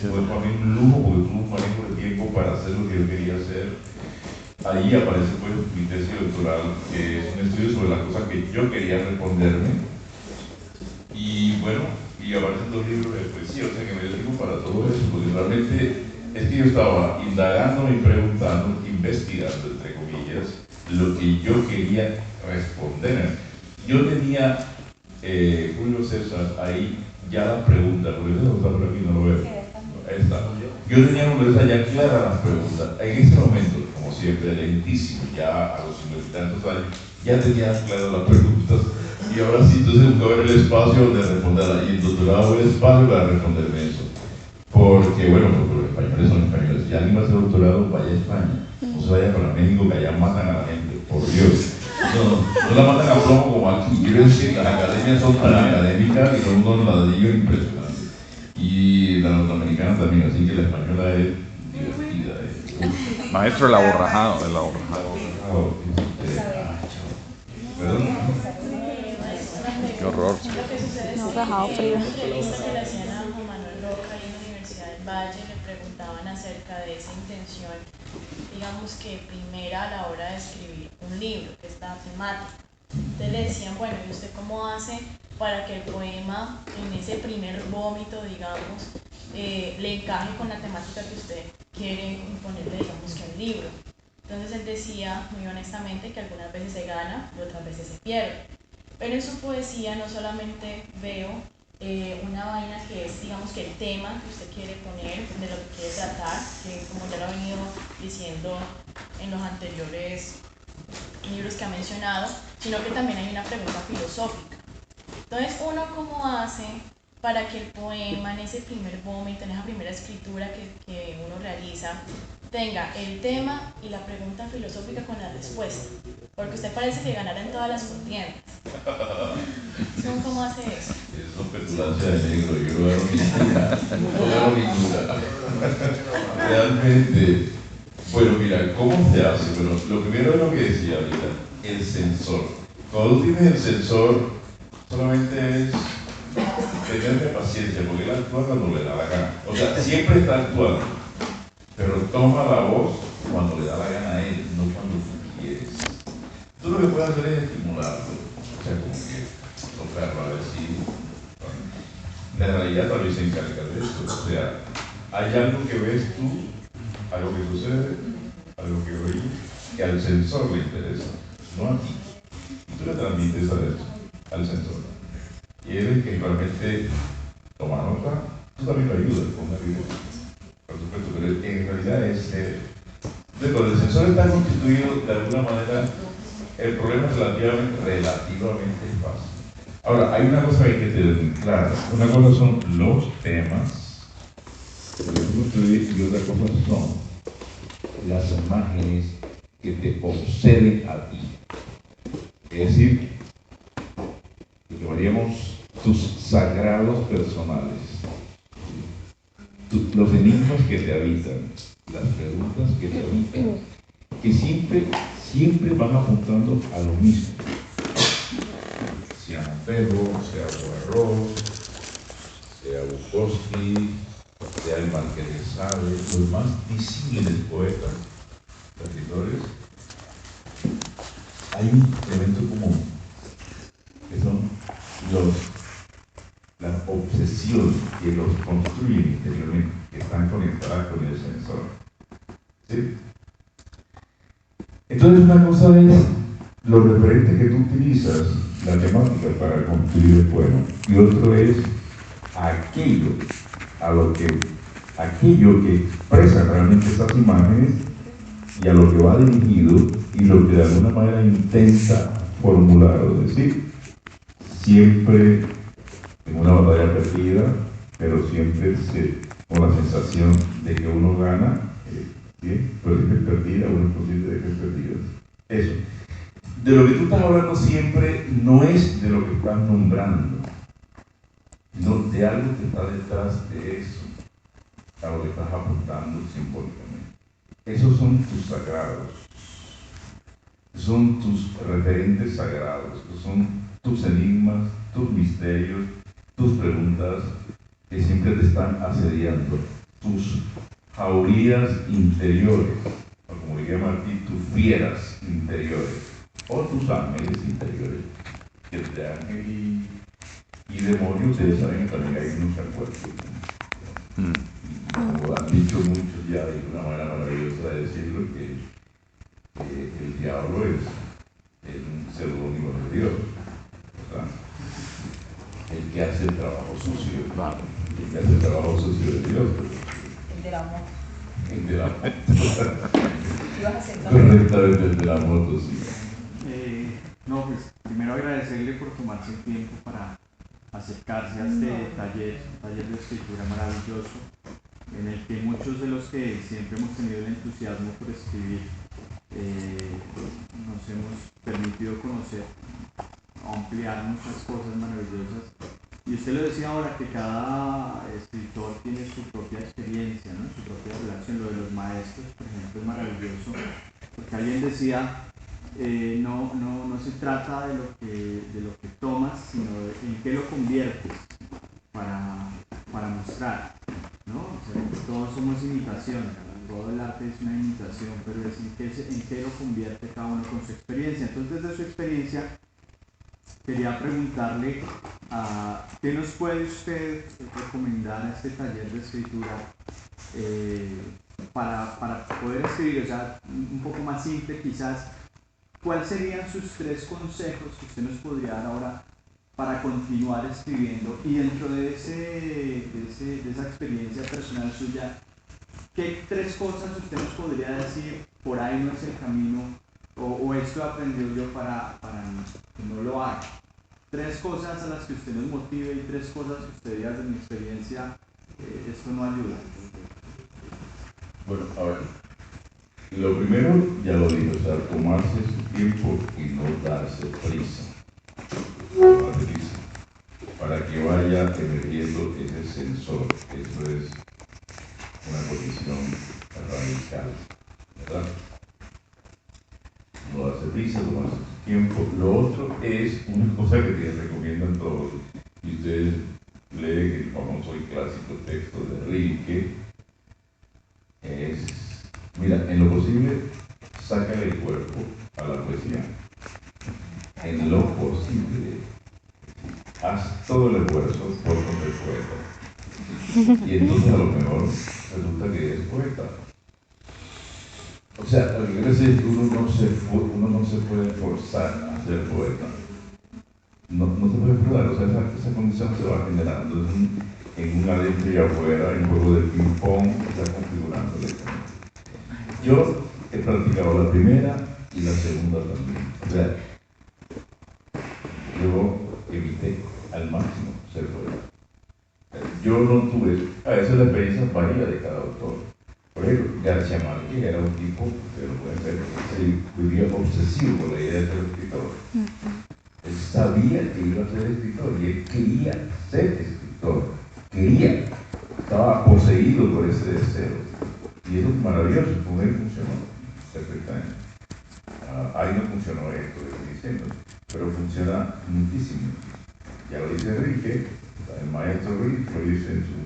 fue para mí un lujo porque tuve un manejo de tiempo para hacer lo que yo quería hacer. Ahí aparece pues mi tesis doctoral, que es un estudio sobre las cosas que yo quería responderme. Y bueno, y aparecen 2 libros de poesía, o sea que me dio tiempo para todo eso, porque realmente es que yo estaba indagando y preguntando, investigando, entre comillas, lo que yo quería responder. Yo tenía, Julio César, ahí ya la pregunta, porque eso está por aquí, no lo veo. Ahí está. Yo tenía ya claras las preguntas. En ese momento, como siempre, lentísimo, ya a los 50 y tantos años, ya tenía claras las preguntas. Y ahora sí, entonces buscaba el espacio donde responderlas. Y el doctorado fue el espacio para responderme eso. Porque, bueno, porque los españoles son españoles. Si alguien va a hacer doctorado, vaya a España. No se vaya para México, que allá matan a la gente, por Dios. No la matan a plomo como aquí. Quiero decir, las academias son tan académicas y son unos ladrillos impresionantes. Y la norteamericana también, así que la española es divertida. Maestro, el aborrajado, ¿Perdón? Qué horror. Lo que sucede es No, que rajado frío. en una entrevista que le hacían a Juan Manuel Roca en la Universidad del Valle, le preguntaban acerca de esa intención, digamos que primera a la hora de escribir un libro, que es la temática. Entonces le decían, bueno, ¿y usted cómo hace para que el poema, en ese primer vómito, digamos, le encaje con la temática que usted quiere imponerle, digamos, que al libro? Entonces él decía, muy honestamente, que algunas veces se gana y otras veces se pierde. Pero en su poesía no solamente veo una vaina que es, digamos, que el tema que usted quiere poner, de lo que quiere tratar, que como ya lo ha venido diciendo en los anteriores libros que ha mencionado, sino que también hay una pregunta filosófica. Entonces, ¿uno cómo hace para que el poema, en ese primer vómito, en esa primera escritura que uno realiza, tenga el tema y la pregunta filosófica con la respuesta? Porque usted parece que ganara en todas las contiendas. ¿Cómo hace eso? Eso es petulancia de negro, yo no veo ninguna. Realmente, bueno, mira, ¿cómo se hace? Bueno, lo primero es lo que decía ahorita, el sensor. Cuando tú tienes el sensor, solamente es tenerle paciencia, porque él actúa cuando le da la gana. O sea, siempre está actuando, pero toma la voz cuando le da la gana a él, no cuando tú quieres. Tú lo que puedes hacer es estimularlo, o sea, como que tocarlo, a ver si... La realidad tal vez se encarga de eso, o sea, hay algo que ves tú, algo que sucede, algo que oí, que al sensor le interesa, no a ti. Y tú le transmites a eso, al sensor. Y él es el que realmente toma nota, tú también lo ayudas con una vida, por supuesto, pero en realidad es Entonces, cuando el sensor está constituido de alguna manera, el problema es relativamente fácil. Ahora, hay una cosa que hay que tener clara. Una cosa son los temas y otra cosa son las imágenes que te obseden a ti. Es decir, lo que llamaríamos tus sagrados personales, los enigmas que te habitan, las preguntas que te habitan, que siempre van apuntando a lo mismo. Sea Montero, sea Poirot, sea Bukowski, sea el Marqués de Sade, los más disímiles poetas, escritores, hay un elemento común, que son las obsesiones que los construyen interiormente, que están conectadas con el sensor. ¿Sí? Entonces una cosa es los referentes que tú utilizas, la temática para construir el poema, y otro es aquello que expresa realmente esas imágenes y a lo que va dirigido y lo que de alguna manera intenta formular, es decir, siempre en una batalla perdida, pero siempre con la sensación de que uno gana, ¿sí? Pero si es perdida, uno es consciente de que es perdida. Eso. De lo que tú estás hablando siempre no es de lo que estás nombrando, sino de algo que está detrás de eso, a lo que estás apuntando simbólicamente. Esos son tus sagrados, son tus referentes sagrados, son tus enigmas, tus misterios, tus preguntas que siempre te están asediando, tus jaurías interiores, o como le llama Martí, tus fieras interiores, o tus ángeles interiores, que entre ángel y demonio ustedes saben que también hay unos acuerdos. Como han dicho muchos ya de una manera maravillosa de decirlo, que el diablo es un seudónimo de Dios, ¿verdad? El que hace el trabajo sucio, el que hace el trabajo sucio de Dios. El de la moto. El de la moto. ¿Ibas a hacer correctamente, el de la moto, sí. No, pues primero agradecerle por tomarse el tiempo para acercarse a este taller, un taller de escritura maravilloso, en el que muchos de los que siempre hemos tenido el entusiasmo por escribir nos hemos permitido conocer, ampliar muchas cosas maravillosas. Y usted lo decía ahora, que cada escritor tiene su propia experiencia, ¿no? Su propia relación. Lo de los maestros, por ejemplo, es maravilloso, porque alguien decía, no se trata de lo que tomas, sino de en qué lo conviertes para mostrar, ¿no? O sea, todos somos imitación, todo el arte es una imitación, pero es en qué lo convierte cada uno con su experiencia. Entonces, desde su experiencia, quería preguntarle ¿qué nos puede usted recomendar a este taller de escritura para poder escribir? O sea, un poco más simple quizás, ¿cuáles serían sus 3 consejos que usted nos podría dar ahora para continuar escribiendo? Y dentro de esa experiencia personal suya, ¿qué 3 cosas usted nos podría decir, por ahí no es el camino, o esto he aprendido yo para que no lo haga? 3 cosas a las que usted nos motive y 3 cosas que usted diga de mi experiencia, esto no ayuda. Bueno, a ver, lo primero ya lo dije, o sea, tomarse su tiempo y no darse prisa. Para que vaya emergiendo ese sensor. Eso es una condición radical, ¿verdad? No darse prisa, tomarse su tiempo. Lo otro es una cosa que te recomiendan todos, y ustedes leen el famoso y clásico texto de Rilke, es, mira, en lo posible, sácale el cuerpo a la poesía. En lo posible, haz todo el esfuerzo por ser poeta. Y entonces a lo mejor resulta que eres poeta. O sea, lo que quiero decir es que uno no se puede forzar a ser poeta. No se puede forzar, o sea, esa condición se va generando en un adentro y afuera, en juego de ping-pong, se va configurando. Yo, he practicado la primera y la segunda también. O sea, yo evité al máximo ser poeta. Yo no tuve, a veces la experiencia varía de cada autor. Por ejemplo, García Márquez era un tipo, ustedes lo pueden ver, que vivía obsesivo con la idea de ser escritor. Él sabía que iba a ser escritor y él quería ser escritor. Quería, estaba poseído por ese deseo. Y eso es maravilloso, con él funcionó perfectamente. Ahí no funcionó esto que estoy diciendo, pero funciona muchísimo. Ya lo dice Enrique, el maestro Ruiz lo dice en su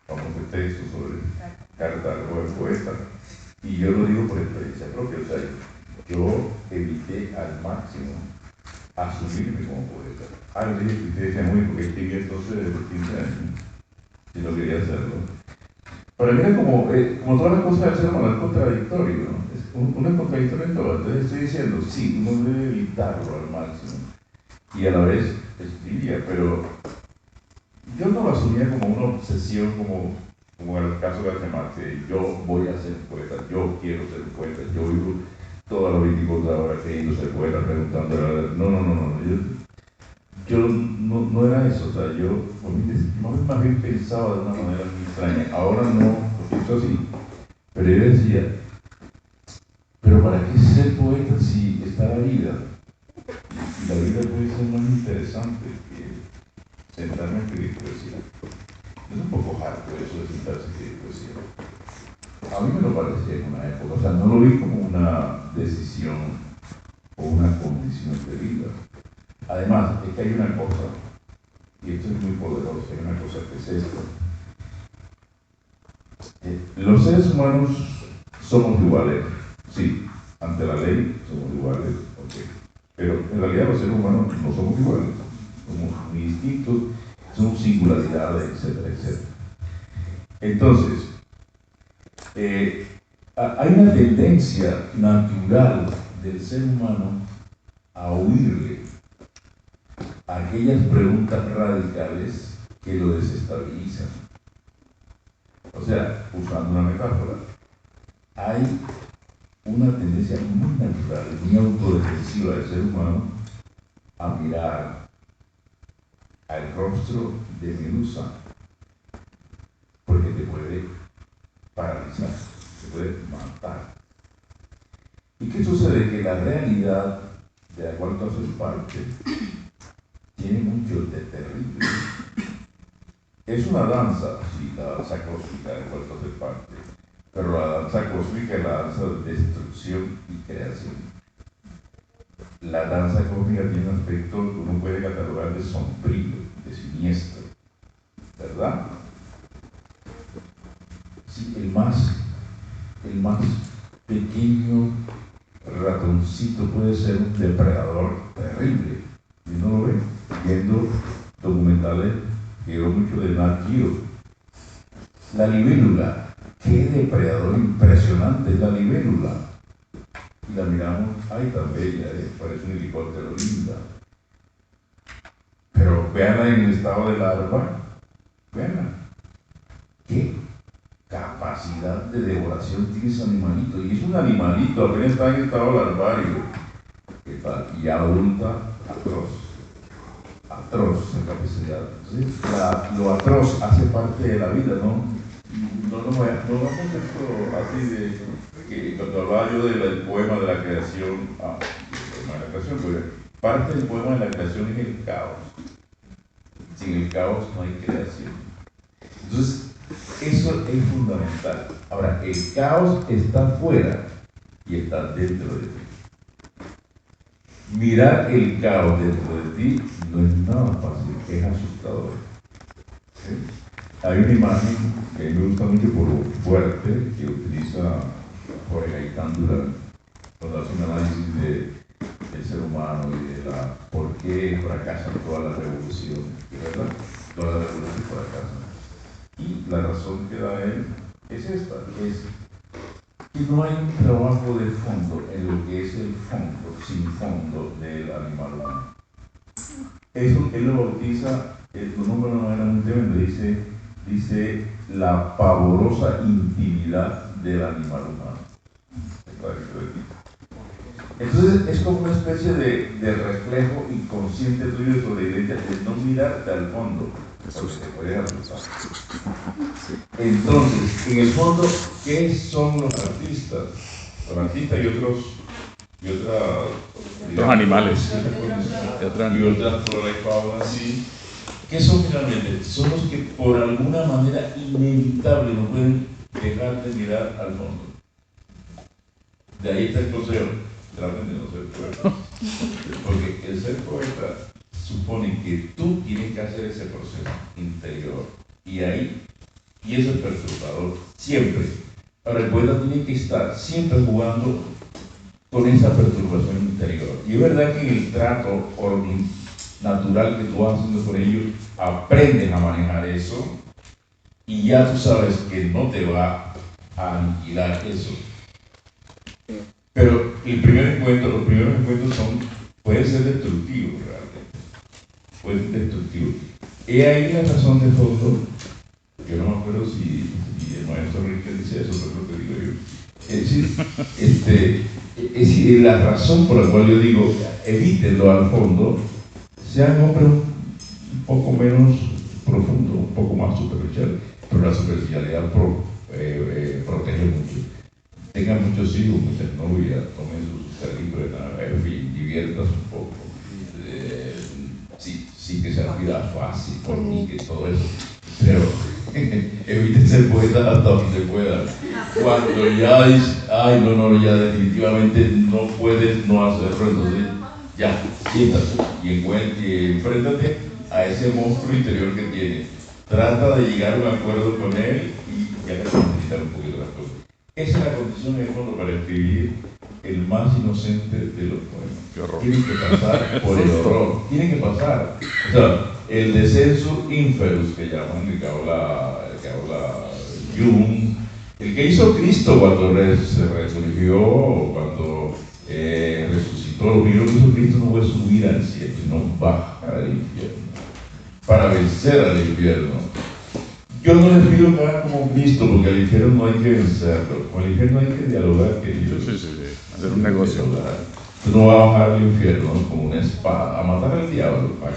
famoso texto sobre Carta al joven poeta, y yo lo digo por experiencia propia. O sea, yo evité al máximo asumirme como poeta. Yo dije que ustedes decían, muy porque escribí entonces desde los 15 años, si no quería hacerlo. Para mí era como todas las cosas del ser humano, es contradictorio, ¿no? Uno es contradictorio en todo. Entonces estoy diciendo, sí, uno debe evitarlo al máximo y a la vez escribía, pero yo no lo asumía como una obsesión, como en el caso de García Márquez. Yo voy a ser poeta, yo quiero ser poeta, yo vivo todas las 24 horas queriendo ser poeta, preguntando. No. Yo no era eso. O sea, yo más bien pensaba de una manera muy extraña. Ahora no, porque esto así. Pero yo decía, ¿pero para qué ser poeta si está la vida? Y la vida puede ser más interesante que sentarme a escribir poesía. Es un poco harto eso de sentarse a escribir poesía. A mí me lo parecía en una época, o sea, no lo vi como una decisión o una condición de vida. Además, es que hay una cosa, y esto es muy poderoso, hay una cosa que es esto. Los seres humanos somos iguales, sí, ante la ley somos iguales, okay. Pero en realidad los seres humanos no somos iguales, somos muy distintos, somos singularidades, etcétera, etcétera. Entonces, hay una tendencia natural del ser humano a huirle a aquellas preguntas radicales que lo desestabilizan. O sea, usando una metáfora, hay una tendencia muy natural, muy autodefensiva del ser humano a mirar al rostro de Medusa, porque te puede paralizar, te puede matar. ¿Y qué sucede? Que la realidad de la cual tú haces parte tiene mucho de terrible. Es una danza, sí, la danza cósmica de la cual tú haces parte, pero la danza cósmica es la danza de destrucción y creación. La danza cósmica tiene un aspecto que uno puede catalogar de sombrío, de siniestro, ¿verdad? Sí, el más pequeño ratoncito puede ser un depredador terrible, y uno lo ve viendo documentales que veo mucho de Nat Geo. La libélula, qué depredador impresionante es la libélula. Y la miramos, ay, tan bella, parece un helicóptero, linda. Pero véanla en el estado de larva, véanla. ¿Qué capacidad de devoración tiene ese animalito? Y es un animalito, apenas está en estado larvario. ¿Qué tal? Y adulta, atroz en capacidad. Entonces, lo atroz hace parte de la vida, ¿no? No contesto así de que cuando hablaba yo del poema de la creación, porque parte del poema de la creación es el caos. Sin el caos no hay creación. Entonces, eso es fundamental. Ahora, el caos está fuera y está dentro de ti. Mirar el caos dentro de ti no es nada fácil, es asustador. ¿Sí? Hay una imagen que a mí me gusta mucho por lo fuerte que utiliza Jorge Gaitán Durán cuando hace un análisis del ser humano y de por qué fracasan todas las revoluciones, ¿verdad? Todas las revoluciones fracasan. Y la razón que da él es esta, es que no hay un trabajo de fondo en lo que es el fondo, sin fondo del animal humano. Eso él lo bautiza, lo nombra de una manera muy tremenda, dice la pavorosa intimidad del animal humano. Entonces es como una especie de reflejo inconsciente tuyo sobre la idea de no mirarte al fondo, porque te puede asustar. Entonces, en el fondo, ¿qué son los artistas? Los artistas y otros animales. Y otras flora y fauna, sí. ¿Qué son finalmente? Son los que por alguna manera inevitable no pueden dejar de mirar al fondo. De ahí está el consejo. Traten de no ser poeta. Porque el ser poeta supone que tú tienes que hacer ese proceso interior. Y eso es perturbador, siempre. Ahora, el poeta tiene que estar siempre jugando con esa perturbación interior. Y es verdad que en el trato natural que tú vas haciendo con ellos, aprendes a manejar eso y ya tú sabes que no te va a aniquilar eso. Pero los primeros encuentros pueden ser destructivos realmente. Pueden ser destructivos. Y ahí la razón de fondo, yo no me acuerdo si el maestro Enrique dice eso, pero es lo que digo yo. Es decir, la razón por la cual yo digo, evítenlo al fondo, sean hombres un poco menos profundos, un poco más superficiales, pero la superficialidad protege mucho. Tengan muchos hijos, muchas novias, tomen sus carritos, en fin, diviértanse un poco. Sí que sea vida fácil, por mí, que todo eso. Pero eviten ser poetas hasta donde puedan. Cuando ya dices, ay, no, ya definitivamente no puedes no hacerlo, entonces ya, siéntate y enfréntate a ese monstruo interior que tienes. Trata de llegar a un acuerdo con él y ya le facilitar un poquito las cosas. Esa es la condición en el fondo para escribir el más inocente de los poemas. Tienen que pasar por el horror, tienen que pasar. O sea, el descenso inferus que llaman, el que habla Jung, el que hizo Cristo cuando se resurgió, cuando resucitó, lo primero que hizo Cristo no fue subir al cielo, sino bajar al infierno, para vencer al infierno. Yo no les pido que hagan como Cristo, porque al infierno no hay que vencerlo, con el infierno hay que dialogar, queridos. Sí, hacer un negocio. Tú no vas a bajar al infierno con una espada, a matar al diablo, para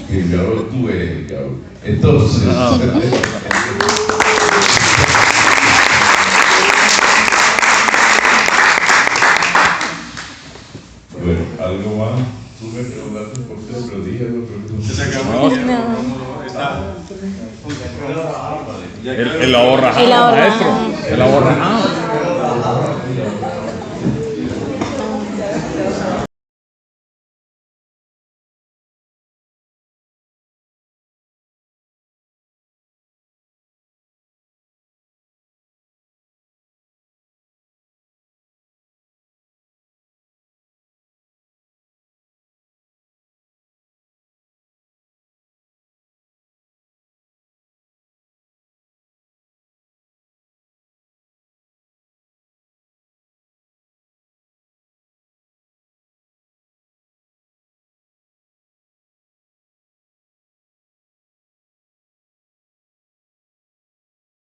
que el diablo, tú eres el diablo. Entonces, bueno, algo más. Tú me preguntaste por qué, pero dije algo, El ahorra, maestro. El ahorra.